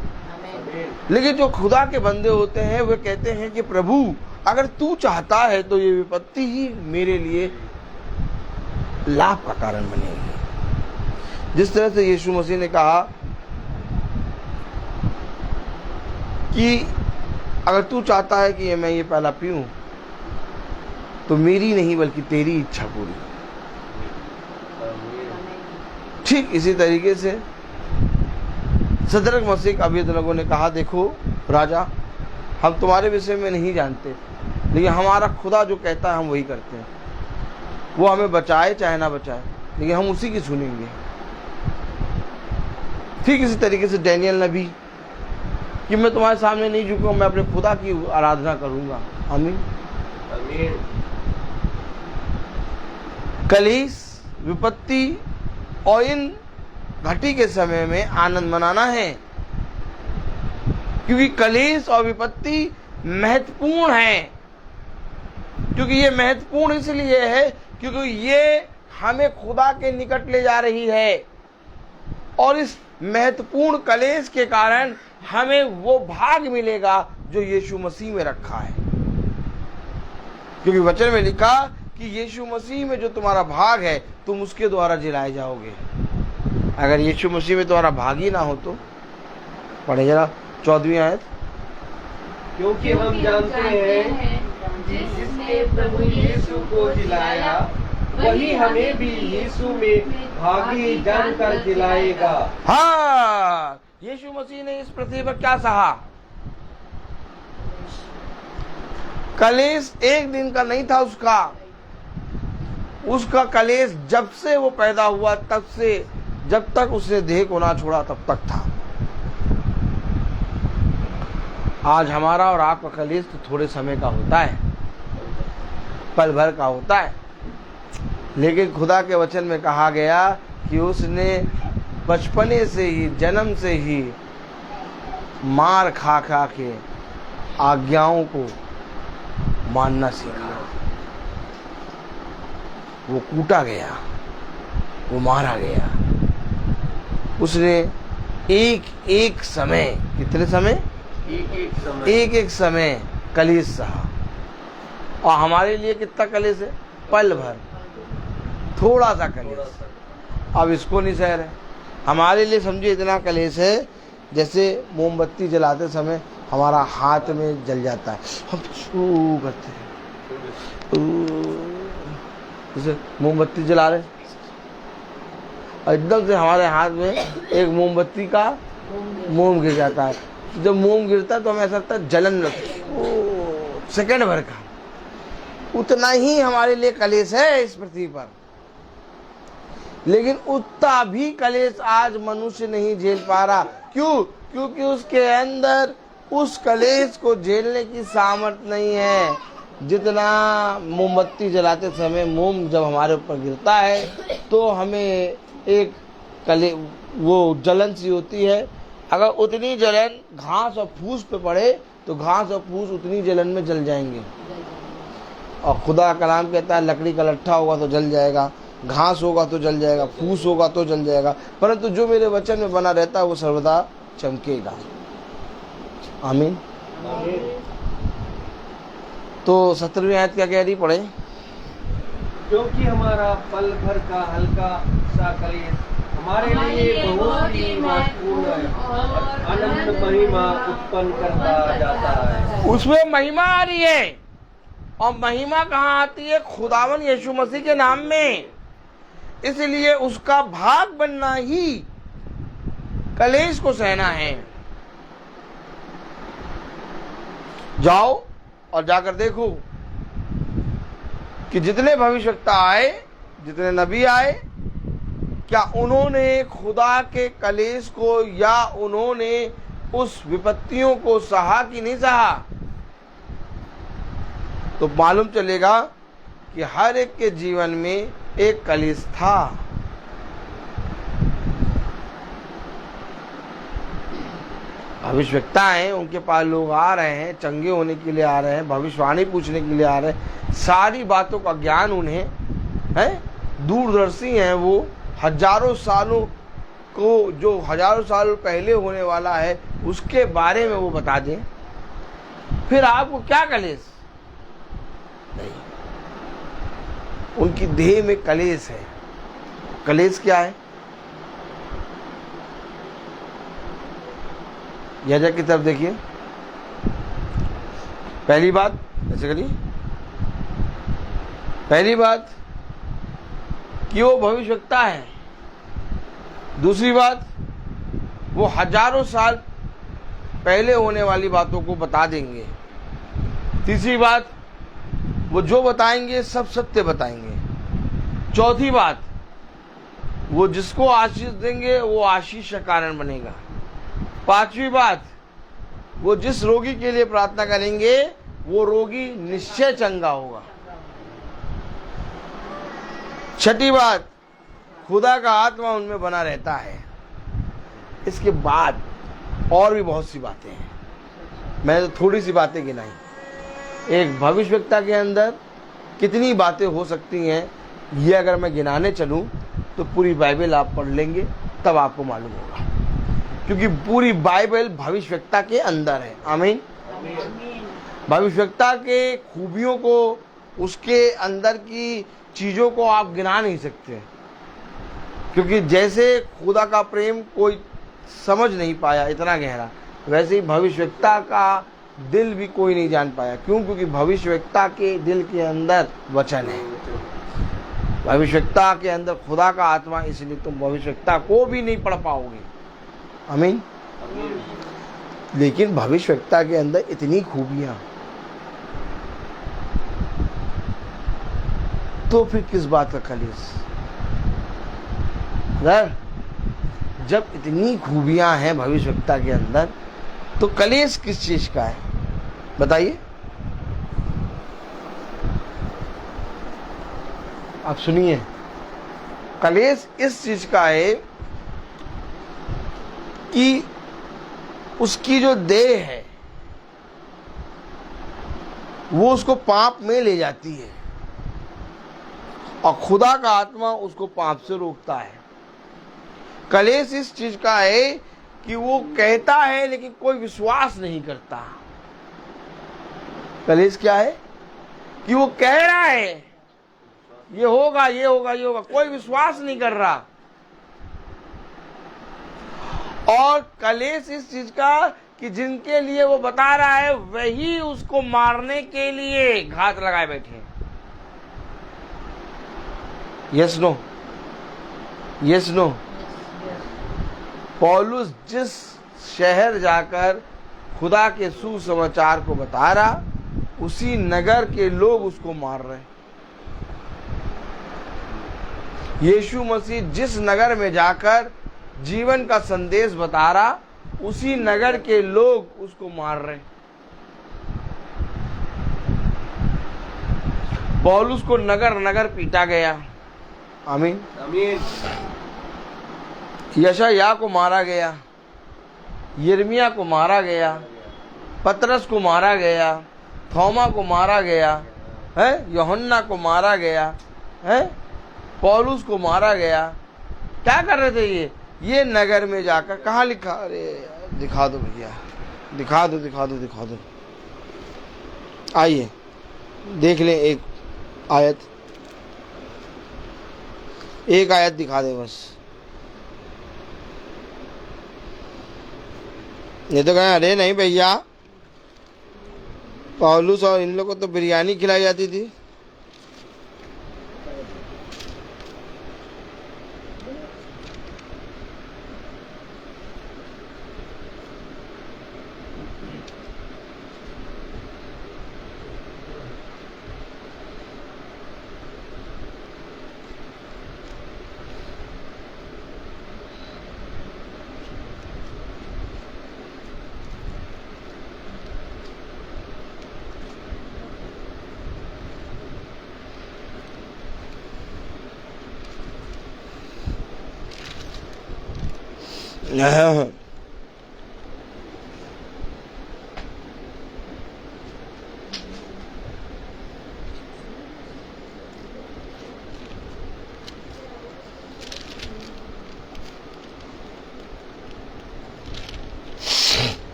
लेकिन जो खुदा के बंदे होते हैं वे कहते हैं कि प्रभु अगर तू चाहता है तो ये विपत्ति ही मेरे लिए लाभ का कारण बनेगी। जिस तरह से यीशु मसीह ने कहा कि अगर तू चाहता है कि मैं ये पहला पीऊं तो मेरी नहीं बल्कि तेरी इच्छा पूरी। ठीक इसी तरीके से सदरक मसीह अबेदनगो ने कहा, देखो राजा, हम तुम्हारे विषय में नहीं जानते, लेकिन हमारा खुदा जो कहता है हम वही करते हैं। वो हमें बचाए चाहे ना बचाए, लेकिन हम उसी की सुनेंगे। ठीक इसी तरीके से डैनियल नबी कि मैं तुम्हारे सामने नहीं झुकूंगा, मैं अपने खुदा की आराधना करूंगा। आमीन। कलेश, विपत्ति और इन घटी के समय में आनंद मनाना है, क्योंकि कलेश और विपत्ति महत्वपूर्ण है। क्योंकि ये महत्वपूर्ण इसलिए है क्योंकि ये हमें खुदा के निकट ले जा रही है, और इस महत्वपूर्ण कलेश के कारण हमें वो भाग मिलेगा जो यीशु मसीह में रखा है। क्योंकि वचन में लिखा कि यीशु मसीह में जो तुम्हारा भाग है तुम उसके द्वारा जिलाए जाओगे। अगर यीशु मसीह में तुम्हारा भाग ही ना हो तो पढ़े जरा 14वीं आयत। क्योंकि हम जानते हैं जिसने प्रभु यीशु को जिलाया वही हमें भी यीशु में भागी जानकर जिलाएगा। हाँ, यीशु मसीह ने इस पृथ्वी पर क्या सहा? कलेश एक दिन का नहीं था उसका कलेश जब से वो पैदा हुआ तब से जब तक उसने देह को ना छोड़ा तब तक था। आज हमारा और आपका कलेश तो थोड़े समय का होता है, पल भर का होता है, लेकिन खुदा के वचन में कहा गया कि उसने बचपने से ही, जन्म से ही मार खा खा के आज्ञाओं को मानना सीखा। वो कूटा गया, वो मारा गया। उसने एक एक समय, कितने समय? एक एक समय कलेश सहा। और हमारे लिए कितना कलेश है? पल भर, थोड़ा सा कलेश। अब इसको नहीं सह रहे। हमारे लिए समझिए इतना कलेश है जैसे मोमबत्ती जलाते समय हमारा हाथ में जल जाता है, हम शू करते हैं, जैसे मोमबत्ती जला रहे, एकदम से हमारे हाथ में एक मोमबत्ती का मोम गिर जाता है। जब मोम गिरता है तो हमें ऐसा लगता है जलन लगती है, सेकंड भर का। उतना ही हमारे लिए कलेश है इस पृथ्वी पर, लेकिन उतना भी कलेश आज मनुष्य नहीं झेल पा रहा। क्यों? क्योंकि उसके अंदर उस कलेश को झेलने की सामर्थ्य नहीं है। जितना मोमबत्ती जलाते समय मोम जब हमारे ऊपर गिरता है तो हमें एक वो जलन सी होती है। अगर उतनी जलन घास और फूस पे पड़े तो घास और फूस उतनी जलन में जल जाएंगे। और खुदा का कलाम कहता है लकड़ी का लट्ठा होगा तो जल जाएगा, घास होगा तो जल जाएगा, फूस होगा तो जल जाएगा, परंतु जो मेरे वचन में बना रहता है वो सर्वदा चमकेगा। आमीन। तो 17वीं आयत क्या कह रही, पढ़े। क्योंकि हमारा पल भर का हल्का सा कलेश हमारे लिए बहुत ही महत्वपूर्ण है, अनंत महिमा उत्पन्न करता जाता है। उसमें महिमा आ रही है। और महिमा कहाँ आती है? खुदावन यीशु मसीह के नाम में। इसलिए उसका भाग बनना ही कलेश को सहना है। जाओ और जाकर देखो कि जितने भविष्यवक्ता आए, जितने नबी आए, क्या उन्होंने खुदा के कलेश को या उन्होंने उस विपत्तियों को सहा कि नहीं सहा? तो मालूम चलेगा कि हर एक के जीवन में एक कलेश था। भविष्यवक्ता हैं, उनके पास लोग आ रहे हैं, चंगे होने के लिए आ रहे हैं, भविष्यवाणी पूछने के लिए आ रहे हैं, सारी बातों का ज्ञान उन्हें है, दूरदर्शी हैं वो। हजारों सालों को, जो हजारों साल पहले होने वाला है, उसके बारे में वो बता दें, फिर आपको क्या कलेश? नहीं, उनकी देह में कलेश है। कलेश क्या है? यह की तरफ देखिए। पहली बात ऐसे करिए, पहली बात कि वो भविष्यवक्ता है। दूसरी बात, वो हजारों साल पहले होने वाली बातों को बता देंगे। तीसरी बात, वो जो बताएंगे सब सत्य बताएंगे। चौथी बात, वो जिसको आशीष देंगे वो आशीष का कारण बनेगा। पांचवी बात, वो जिस रोगी के लिए प्रार्थना करेंगे वो रोगी निश्चय चंगा होगा। छठी बात, खुदा का आत्मा उनमें बना रहता है। इसके बाद और भी बहुत सी बातें हैं, मैंने तो थोड़ी सी बातें गिनाई। एक भविष्यवक्ता के अंदर कितनी बातें हो सकती हैं, ये अगर मैं गिनाने चलूं तो पूरी बाइबल आप पढ़ लेंगे, तब आपको मालूम होगा, क्योंकि पूरी बाइबल भविष्यवक्ता के अंदर है। आमीन। भविष्यवक्ता के खूबियों को, उसके अंदर की चीज़ों को आप गिना नहीं सकते, क्योंकि जैसे खुदा का प्रेम कोई समझ नहीं पाया इतना गहरा, वैसे ही भविष्यवक्ता का दिल भी कोई नहीं जान पाया। क्यों? क्योंकि भविष्यवक्ता के दिल के अंदर वचन है, भविष्यवक्ता के अंदर खुदा का आत्मा, इसलिए तुम भविष्यवक्ता को भी नहीं पढ़ पाओगे। आमीन। लेकिन भविष्यवक्ता के अंदर इतनी खूबियां, तो फिर किस बात का कलेश? जब इतनी खूबियां हैं भविष्यवक्ता के अंदर, तो कलेश किस चीज का है? बताइए। आप सुनिए, कलेश इस चीज का है कि उसकी जो देह है वो उसको पाप में ले जाती है, और खुदा का आत्मा उसको पाप से रोकता है। कलेश इस चीज का है कि वो कहता है लेकिन कोई विश्वास नहीं करता। कलेश क्या है? कि वो कह रहा है ये होगा, ये होगा, ये होगा, कोई विश्वास नहीं कर रहा। और कलेश इस चीज का कि जिनके लिए वो बता रहा है वही उसको मारने के लिए घात लगाए बैठे हैं। Yes no? Yes no? पौलुस जिस शहर जाकर खुदा के सुसमाचार को बता रहा, उसी नगर के लोग उसको मार रहे हैं। यीशु मसीह जिस नगर में जाकर जीवन का संदेश बता रहा, उसी नगर के लोग उसको मार रहे हैं। पौलुस को नगर नगर पीटा गया। आमीन। आमीन। यशायाह को मारा गया, यिर्मयाह को मारा गया, पतरस को मारा गया, थोमा को मारा गया है, यूहन्ना को मारा गया है, पौलुस को मारा गया। क्या कर रहे थे ये नगर में जाकर? कहाँ लिखा? अरे दिखा दो भैया, दिखा दो, दिखा दो, दिखा दो। आइए देख लें एक आयत, एक आयत दिखा दे बस। ये तो कहें अरे नहीं भैया, पौलुस और इन लोगों को तो बिरयानी खिलाई जाती थी।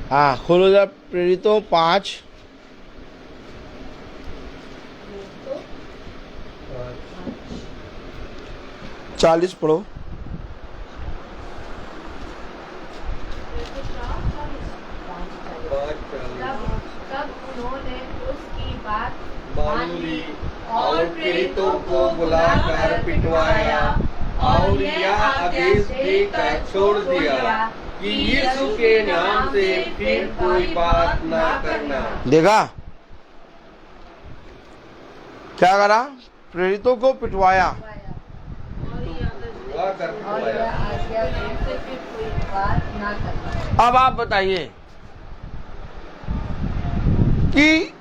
हाँ, खोलो जरा प्रेरितों 5। चालीस पढ़ो। तब उन्होंने उसकी बात मान ली और प्रेरितों को बुलाकर पिटवाया और यह आदेश देकर छोड़ दिया कि यीशु के नाम से फिर कोई बात ना करना। देखा क्या करा? प्रेरितों को पिटवाया। बुलाकर पिटवाया। अब आप बताइए कि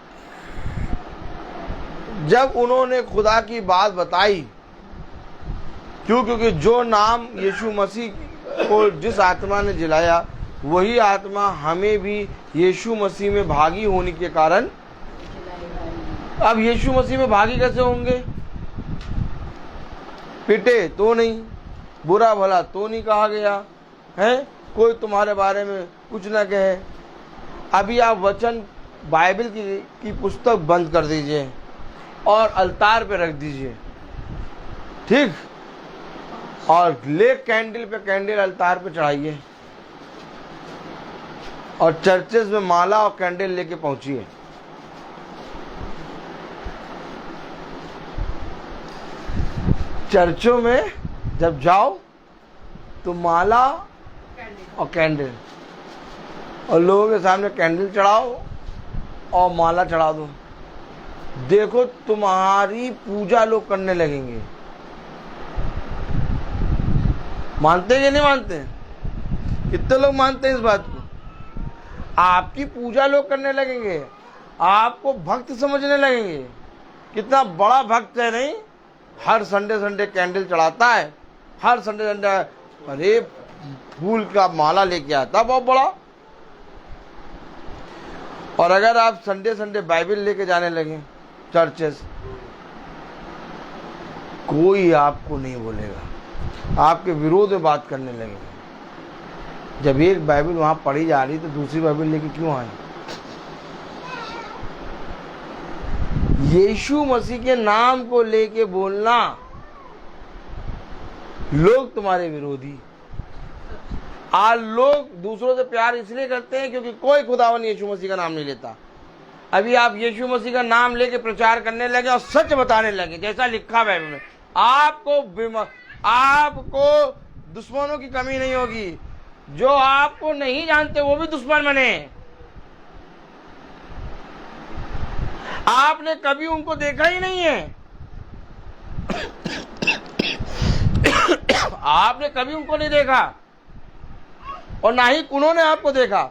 जब उन्होंने खुदा की बात बताई, क्योंकि जो नाम यीशु मसीह को जिस आत्मा ने जिलाया वही आत्मा हमें भी यीशु मसीह में भागी होने के कारण, अब यीशु मसीह में भागी कैसे होंगे? पिटे तो नहीं, बुरा भला तो नहीं कहा गया है, कोई तुम्हारे बारे में कुछ ना कहे। अभी आप वचन बाइबल की पुस्तक बंद कर दीजिए और अलतार पे रख दीजिए, ठीक? और ले कैंडल पे कैंडल अलतार पे चढ़ाइए और चर्चेस में माला और कैंडल लेके पहुंचिए। चर्चों में जब जाओ तो माला और कैंडल, और लोगों के सामने कैंडल चढ़ाओ और माला चढ़ा दो। देखो तुम्हारी पूजा लोग करने लगेंगे। मानते हैं कि नहीं मानते? कितने लोग मानते हैं इस बात को? आपकी पूजा लोग करने लगेंगे, आपको भक्त समझने लगेंगे। कितना बड़ा भक्त है, नहीं? हर संडे संडे कैंडल चढ़ाता है, हर संडे संडे अरे फूल का माला लेके आता है, बहुत बड़ा। और अगर आप संडे संडे बाइबल लेके जाने लगे चर्चेस, कोई आपको नहीं बोलेगा, आपके विरोध में बात करने लगेगा। जब एक बाइबल वहां पढ़ी जा रही तो दूसरी बाइबल लेके क्यों आए? यीशु मसीह के नाम को लेके बोलना, लोग तुम्हारे विरोधी। आज लोग दूसरों से प्यार इसलिए करते हैं क्योंकि कोई खुदावन यीशु मसीह का नाम नहीं लेता। अभी आप यीशु मसीह का नाम लेके प्रचार करने लगे और सच बताने लगे, जैसा लिखा बाइबल में, आपको दुश्मनों की कमी नहीं होगी। जो आपको नहीं जानते वो भी दुश्मन बने। आपने कभी उनको देखा ही नहीं है। आपने कभी उनको नहीं देखा और ना ही उन्होंने आपको देखा।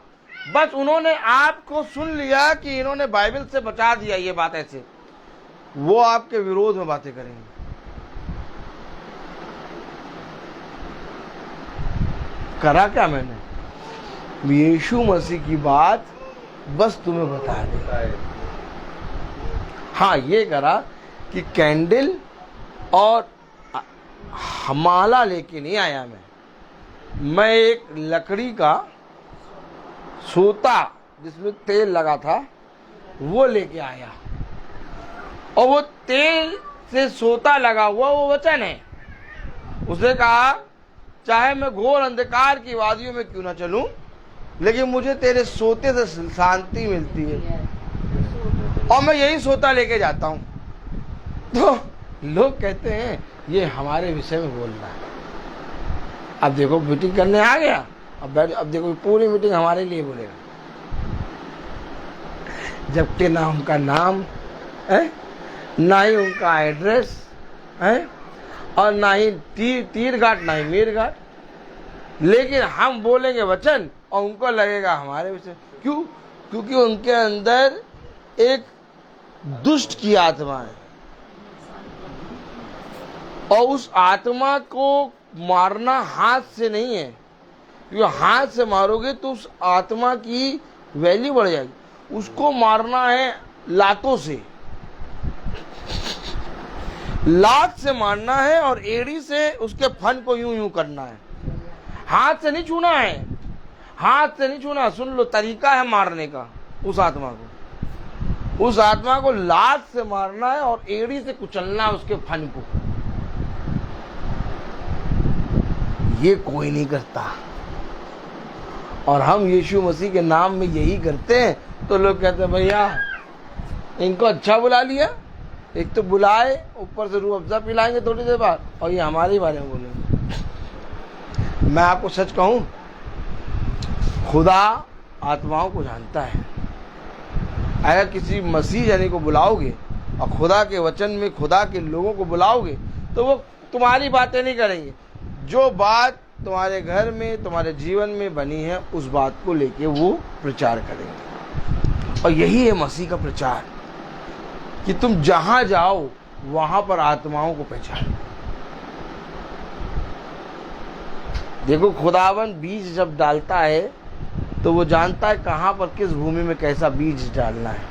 बस उन्होंने आपको सुन लिया कि इन्होंने बाइबल से बचा दिया ये बात ऐसे, वो आपके विरोध में बातें करेंगे। करा क्या मैंने? यीशु मसीह की बात बस तुम्हें बता दी। हाँ, ये करा कि कैंडल और माला लेके नहीं आया मैं एक लकड़ी का सोता जिसमें तेल लगा था वो लेके आया, और वो तेल से सोता लगा हुआ वो वचन है। उसने कहा चाहे मैं घोर अंधकार की वादियों में क्यों ना चलूं, लेकिन मुझे तेरे सोते से शांति मिलती है, और मैं यही सोता लेके जाता हूं। तो लोग कहते हैं ये हमारे विषय में बोल रहा है। अब देखो मीटिंग करने आ गया, अब देखो पूरी मीटिंग हमारे लिए बोलेगा, जबकि ना उनका नाम है, ना ही उनका एड्रेस है, और ना ही तीर घाट, ना ही मीर घाट, लेकिन हम बोलेंगे वचन और उनको लगेगा हमारे विषय। क्यों? क्योंकि उनके अंदर एक दुष्ट की आत्मा है, और उस आत्मा को मारना हाथ से नहीं है, क्योंकि हाथ से मारोगे तो उस आत्मा की वैल्यू बढ़ जाएगी। उसको मारना है लातों से, लात से मारना है, और एड़ी से उसके फन को यूं यूं करना है। हाथ से नहीं छूना है, हाथ से नहीं छूना। सुन लो, तरीका है मारने का उस आत्मा को। उस आत्मा को लात से मारना है और एड़ी से कुचलना है उसके फन को। ये कोई नहीं करता, और हम यीशु मसीह के नाम में यही करते हैं। तो लोग कहते हैं भैया इनको अच्छा बुला लिया, एक तो बुलाए ऊपर से रूह अफ़ज़ा पिलाएंगे थोड़ी देर बाद, और ये हमारे बारे में बोलेंगे। मैं आपको सच कहूं, खुदा आत्माओं को जानता है। अगर किसी मसीह जाने को बुलाओगे और खुदा के वचन में खुदा के लोगों को बुलाओगे, तो वो तुम्हारी बातें नहीं करेंगे। जो बात तुम्हारे घर में, तुम्हारे जीवन में बनी है, उस बात को लेके वो प्रचार करेंगे। और यही है मसीह का प्रचार, कि तुम जहां जाओ वहां पर आत्माओं को पहचानो। देखो, खुदावन बीज जब डालता है तो वो जानता है कहां पर किस भूमि में कैसा बीज डालना है।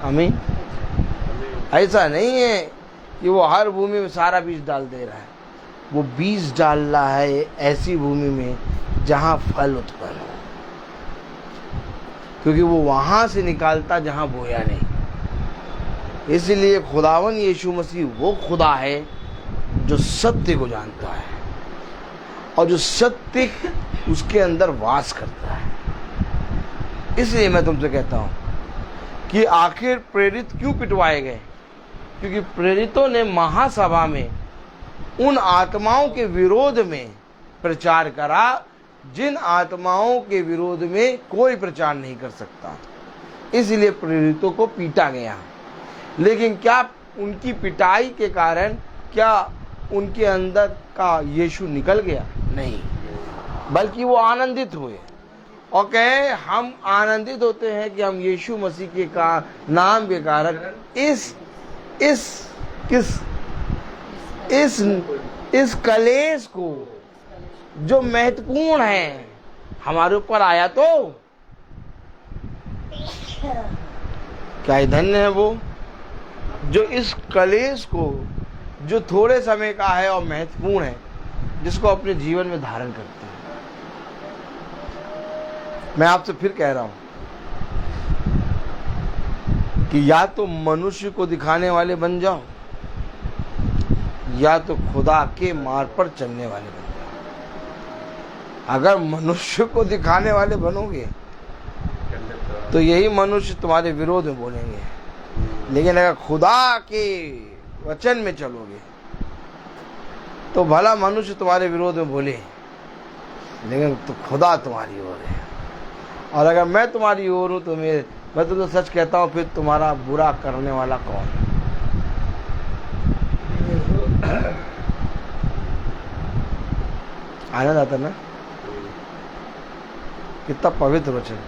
आमीन। ऐसा नहीं है कि वो हर भूमि में सारा बीज डाल दे रहा है। वो बीज डाल रहा है ऐसी भूमि में जहां फल उत्पन्न हो, क्योंकि वो वहां से निकालता जहां बोया नहीं। इसलिए खुदावन यीशु मसीह वो खुदा है जो सत्य को जानता है, और जो सत्य उसके अंदर वास करता है। इसलिए मैं तुमसे कहता हूं कि आखिर प्रेरित क्यों पिटवाए गए? क्योंकि प्रेरितों ने महासभा में उन आत्माओं के विरोध में प्रचार करा जिन आत्माओं के विरोध में कोई प्रचार नहीं कर सकता। इसलिए प्रेरितों को पीटा गया। लेकिन क्या उनकी पिटाई के कारण क्या उनके अंदर का यीशु निकल गया? नहीं, बल्कि वो आनंदित हुए और कहे हम आनंदित होते हैं कि हम यीशु मसीह के नाम के कारण इस कलेश को जो महत्वपूर्ण है हमारे ऊपर आया, तो क्या धन्य है वो जो इस कलेश को, जो थोड़े समय का है और महत्वपूर्ण है, जिसको अपने जीवन में धारण करते हैं। मैं आपसे फिर कह रहा हूं कि या तो मनुष्य को दिखाने वाले बन जाओ, या तो खुदा के मार्ग पर चलने वाले बन जाओ। अगर मनुष्य को दिखाने वाले बनोगे तो यही मनुष्य तुम्हारे विरोध में बोलेंगे, लेकिन अगर खुदा के वचन में चलोगे तो भला मनुष्य तुम्हारे विरोध में बोले, लेकिन तो खुदा तुम्हारी ओर है। और अगर मैं तुम्हारी ओर हूं तो मैं तो सच कहता हूं, फिर तुम्हारा बुरा करने वाला कौन? आनंद आता ना? कितना पवित्र वचन।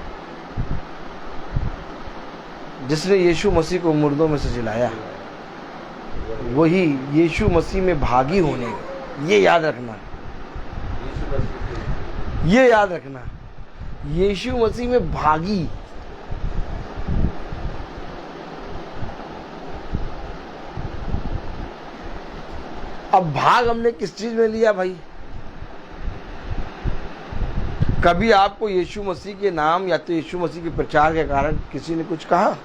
जिसने यीशु मसीह को मुर्दों में से जिलाया, वही यीशु मसीह में भागी होने का। ये याद रखना, ये याद रखना, यीशु मसीह में भागी। अब भाग हमने किस चीज में लिया भाई? कभी आपको यीशु मसीह के नाम या तो यीशु मसीह के प्रचार के कारण किसी ने कुछ कहा?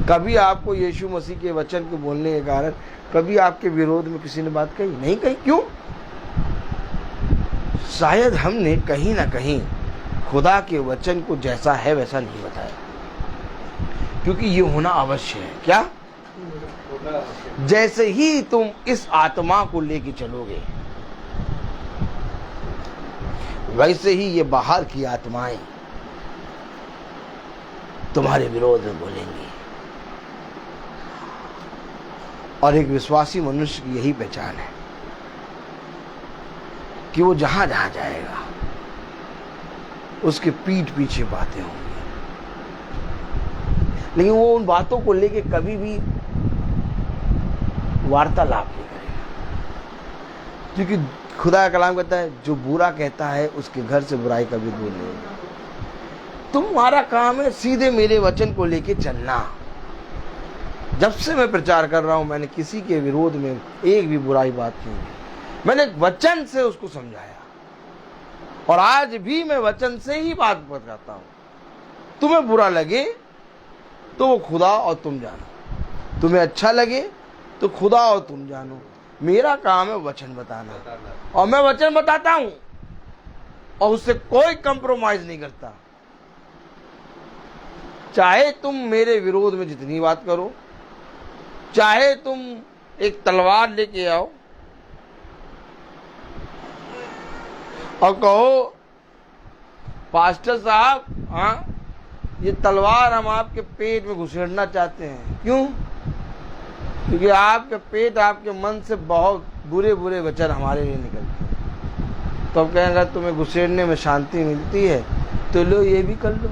कभी आपको यीशु मसीह के वचन को बोलने के कारण कभी आपके विरोध में किसी ने बात कही? नहीं कही। क्यों? शायद हमने कहीं ना कहीं खुदा के वचन को जैसा है वैसा नहीं बताया, क्योंकि ये होना अवश्य है। क्या? जैसे ही तुम इस आत्मा को लेके चलोगे, वैसे ही ये बाहर की आत्माएं तुम्हारे विरोध में बोलेंगी। और एक विश्वासी मनुष्य की यही पहचान है कि वो जहां जहां जाएगा उसके पीठ पीछे बातें होंगी, लेकिन वो उन बातों को लेके कभी भी वार्तालाप नहीं करेगा, क्योंकि खुदा का कलाम कहता है जो बुरा कहता है उसके घर से बुराई कभी दूर नहीं होगा। तुम्हारा काम है सीधे मेरे वचन को लेके चलना। जब से मैं प्रचार कर रहा हूं, मैंने किसी के विरोध में एक भी बुराई बात नहीं की। मैंने वचन से उसको समझाया, और आज भी मैं वचन से ही बात बताता हूं। तुम्हें बुरा लगे तो वो खुदा और तुम जानो, तुम्हें अच्छा लगे तो खुदा और तुम जानो। मेरा काम है वचन बताना, और मैं वचन बताता हूं और उससे कोई कंप्रोमाइज नहीं करता। चाहे तुम मेरे विरोध में जितनी बात करो, चाहे तुम एक तलवार लेके आओ और कहो पास्टर साहब, हाँ ये तलवार हम आपके पेट में घुसेड़ना चाहते हैं। क्यों? क्योंकि आपके पेट, आपके मन से बहुत बुरे बुरे वचन हमारे लिए निकलते हैं। तो हम कहेंगे तुम्हें घुसेड़ने में शांति मिलती है तो लो, ये भी कर लो।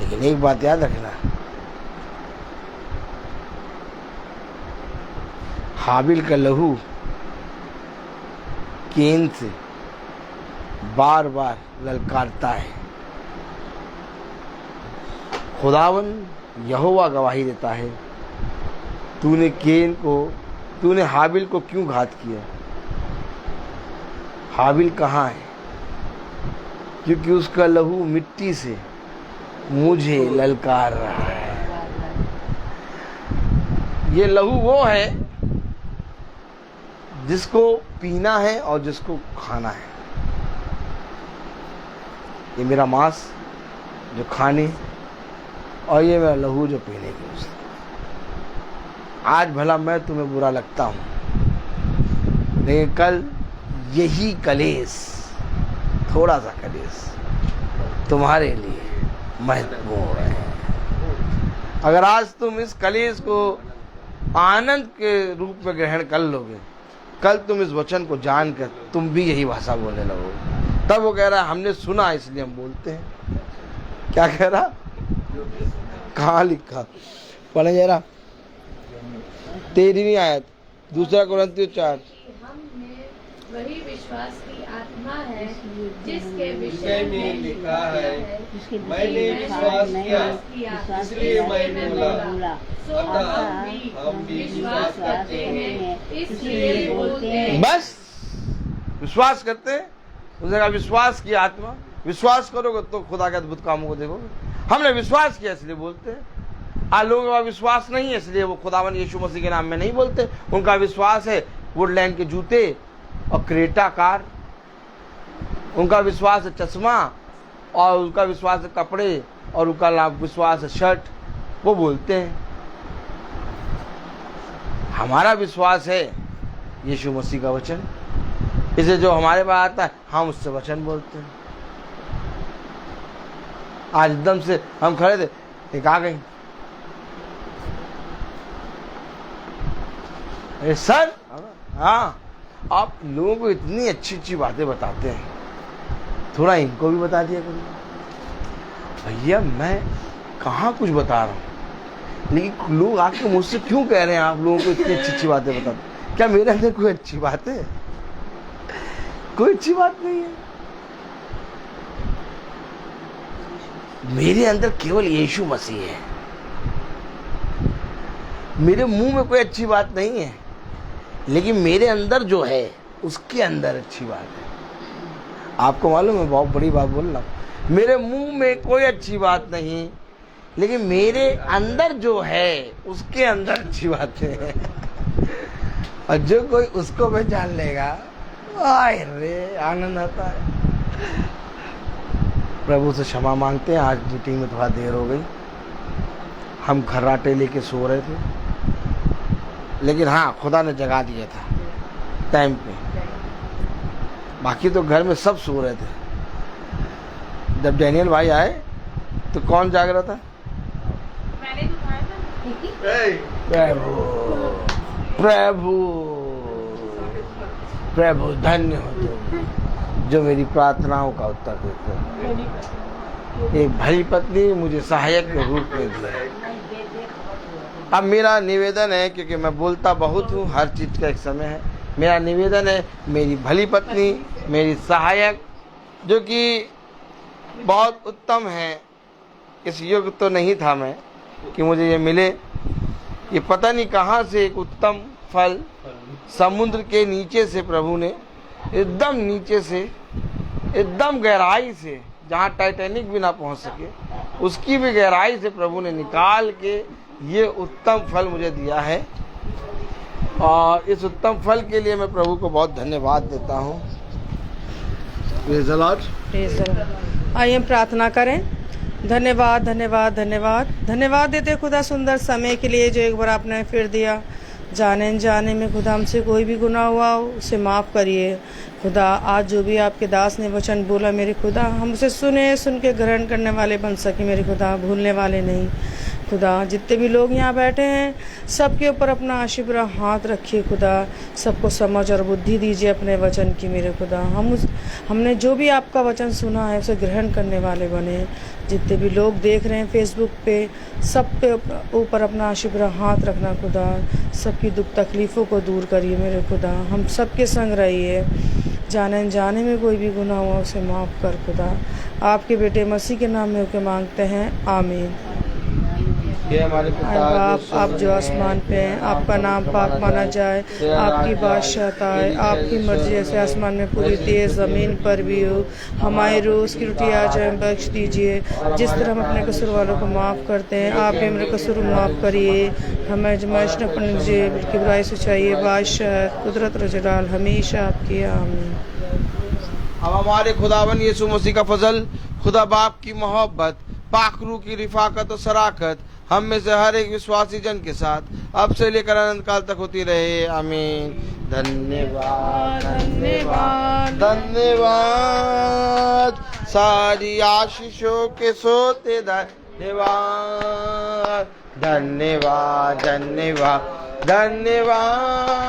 लेकिन एक बात याद रखना, हाबिल का लहू केन से बार बार ललकारता है। खुदावन यहोवा गवाही देता है, तूने हाबिल को क्यों घात किया? हाबिल कहाँ है? क्योंकि उसका लहू मिट्टी से मुझे ललकार रहा है। ये लहू वो है जिसको पीना है और जिसको खाना है। ये मेरा मांस जो खाने, और ये मेरा लहू जो पीने की वस्तु। आज भला मैं तुम्हें बुरा लगता हूं, लेकिन कल यही कलेश, थोड़ा सा कलेश तुम्हारे लिए महत्वपूर्ण है। अगर आज तुम इस कलेश को आनंद के रूप में ग्रहण कर लोगे, कल तुम इस वचन को जानकर तुम भी यही भाषा बोलने लगोगे। तब वो कह रहा है हमने सुना इसलिए हम बोलते हैं। क्या कह रहा? कहाँ लिखा? पढ़े जरा 13वीं आयत, 2 कोरिन्थियों 4। वही विश्वास की आत्मा है जिसके विषय में लिखा है, मैंने विश्वास किया इसलिए मैं बोला। अतः हम भी विश्वास करते हैं इसलिए बोलते हैं। बस विश्वास करते हैं। उसने कहा विश्वास की आत्मा। विश्वास करोगे तो खुदा के अद्भुत कामों को देखोगे। हमने विश्वास किया इसलिए बोलते हैं। आज लोगों का विश्वास नहीं है इसलिए वो खुदावन यीशु मसीह के नाम में नहीं बोलते। उनका विश्वास है वुडलैंड के जूते और क्रेटा कार, उनका विश्वास है चश्मा, और उनका विश्वास है कपड़े, और उनका विश्वास है शर्ट। वो बोलते हैं। हमारा विश्वास है यीशु मसीह का वचन। इसे जो हमारे पास आता है हम उससे वचन बोलते हैं। आज एकदम से हम खड़े थे, एक आ गई, अरे सर, हाँ आप लोगों को इतनी अच्छी अच्छी बातें बताते हैं, थोड़ा इनको भी बता दिया करो। भैया मैं कहाँ कुछ बता रहा हूँ, लेकिन लोग आके मुझसे क्यों कह रहे हैं आप लोगों को इतनी अच्छी अच्छी बातें बता दो। क्या मेरे अंदर कोई अच्छी बात है? कोई अच्छी बात नहीं है। मेरे अंदर केवल यीशु मसीह है। मेरे मुंह में कोई अच्छी बात नहीं है, लेकिन मेरे अंदर जो है उसके अंदर अच्छी बात है। आपको मालूम है, बहुत बड़ी बात बोल रहा हूँ। मेरे मुंह में कोई अच्छी बात नहीं, लेकिन मेरे अंदर जो है उसके अंदर अच्छी बात है। और जो कोई उसको पहचान लेगा, आए रे आनंद आता है। प्रभु से क्षमा मांगते हैं, आज मीटिंग में थोड़ा देर हो गई। हम खर्राटे लेके सो रहे थे, लेकिन हाँ खुदा ने जगा दिया था टाइम पे। बाकी तो घर में सब सो रहे थे। जब डैनियल भाई आए तो कौन जाग रहा था? मैंने तो खाया था। प्रभु प्रभु प्रभु धन्य हो तुम जो मेरी प्रार्थनाओं का उत्तर देते हो। एक भली पत्नी मुझे सहायक के रूप में दिया। अब मेरा निवेदन है, क्योंकि मैं बोलता बहुत हूँ, हर चीज का एक समय है। मेरा निवेदन है, मेरी भली पत्नी, मेरी सहायक, जो कि बहुत उत्तम है। इस युग तो नहीं था मैं कि मुझे ये मिले। ये पता नहीं कहाँ से एक उत्तम फल समुद्र के नीचे से प्रभु ने, एकदम नीचे से, एकदम गहराई से, जहाँ टाइटैनिक भी ना पहुँच सके, उसकी भी गहराई से प्रभु ने निकाल के ये उत्तम फल मुझे दिया है। और इस उत्तम फल के लिए मैं प्रभु को बहुत धन्यवाद देता हूँ। Praise the Lord. आइए हम प्रार्थना करें। धन्यवाद धन्यवाद धन्यवाद धन्यवाद देते खुदा सुंदर समय के लिए जो एक बार आपने फिर दिया। जाने अनजाने में खुदा हमसे कोई भी गुनाह हुआ हो उसे माफ़ करिए खुदा। आज जो भी आपके दास ने वचन बोला मेरे खुदा, हम उसे सुन के ग्रहण करने वाले बन सके मेरे खुदा, भूलने वाले नहीं खुदा। जितने भी लोग यहाँ बैठे हैं सबके ऊपर अपना आशीर्वाद हाथ रखिए खुदा। सबको समझ और बुद्धि दीजिए अपने वचन की मेरे खुदा। हमने जो भी आपका वचन सुना है उसे ग्रहण करने वाले बने। जितने भी लोग देख रहे हैं फेसबुक पे, सब पे ऊपर अपना आशीर्वाद हाथ रखना खुदा। सबकी दुख तकलीफ़ों को दूर करिए मेरे खुदा। हम सबके संग रहिए। जाने अनजाने में कोई भी गुनाह हुआ उसे माफ़ कर खुदा। आपके बेटे मसीह के नाम में होकर मांगते हैं, आमीन। हमारे आप जो आसमान पे हैं, आपका नाम पाक माना जाए, आपकी बादशाहत आए, आपकी मर्जी जैसे आसमान में पूरी थी ज़मीन पर भी हो। हमारी रोज़ की रोटी आज हमें बख्श दीजिए, जिस तरह हम अपने कसूर वालों को माफ़ करते हैं, आप भी मेरे कसूर माफ़ करिए। हमें आजमाइश न पड़ने दीजिए, बल्कि बुराई से चाहिए। बादशाह कुदरत और जलाल हमेशा आपकी, आमीन। अब हमारे खुदावन यीशु मसीह का फजल, खुदा बाप की मोहब्बत, पाक रूह की रिफाकत और शराकत हम में से हर एक विश्वासी जन के साथ अब से लेकर अनंत काल तक होती रहे, आमीन। धन्यवाद धन्यवाद धन्यवाद, सारी आशीषों के सोते धन्यवाद धन्यवाद धन्यवाद धन्यवाद,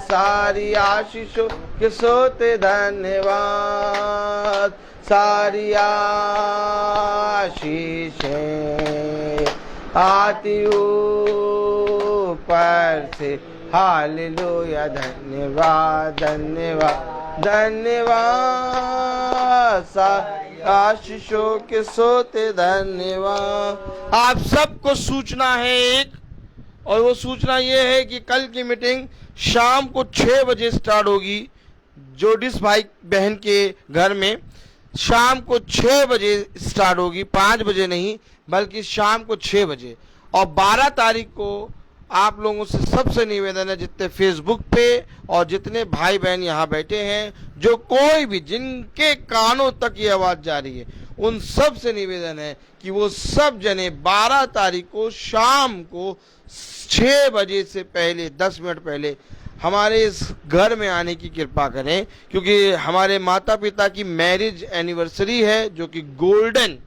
सारी आशीषों के सोते धन्यवाद। सारी आशीषें आती ऊपर से, हालेलुया। धन्यवाद धन्यवाद धन्यवाद, सारी आशीषों के सोते धन्यवाद। आप सबको सूचना है एक, और वो सूचना ये है कि कल की मीटिंग शाम को 6 बजे स्टार्ट होगी। जोडिस भाई बहन के घर में शाम को 6 बजे स्टार्ट होगी, 5 बजे नहीं बल्कि शाम को 6 बजे। और 12 तारीख को आप लोगों से सबसे निवेदन है, जितने फेसबुक पे और जितने भाई बहन यहाँ बैठे हैं, जो कोई भी जिनके कानों तक ये आवाज़ जा रही है, उन सब से निवेदन है कि वो सब जने 12 तारीख को शाम को 6 बजे से पहले 10 मिनट पहले हमारे इस घर में आने की कृपा करें, क्योंकि हमारे माता पिता की मैरिज एनिवर्सरी है, जो कि गोल्डन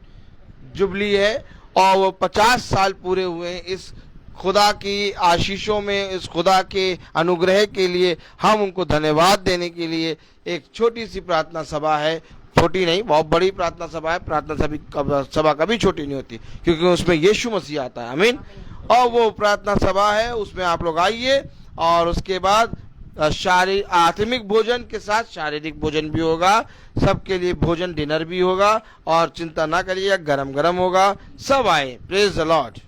जुबली है, और वो 50 साल पूरे हुए हैं। इस खुदा की आशीषों में, इस खुदा के अनुग्रह के लिए हम उनको धन्यवाद देने के लिए एक छोटी सी प्रार्थना सभा है। छोटी नहीं, बहुत बड़ी प्रार्थना सभा है। प्रार्थना सभा कभी छोटी नहीं होती, क्योंकि उसमें यीशु मसीह आता है। आमीन। और वो प्रार्थना सभा है, उसमें आप लोग आइए, और उसके बाद आत्मिक भोजन के साथ शारीरिक भोजन भी होगा। सबके लिए भोजन, डिनर भी होगा, और चिंता ना करिए, गरम गरम होगा। सब आए। Praise the Lord.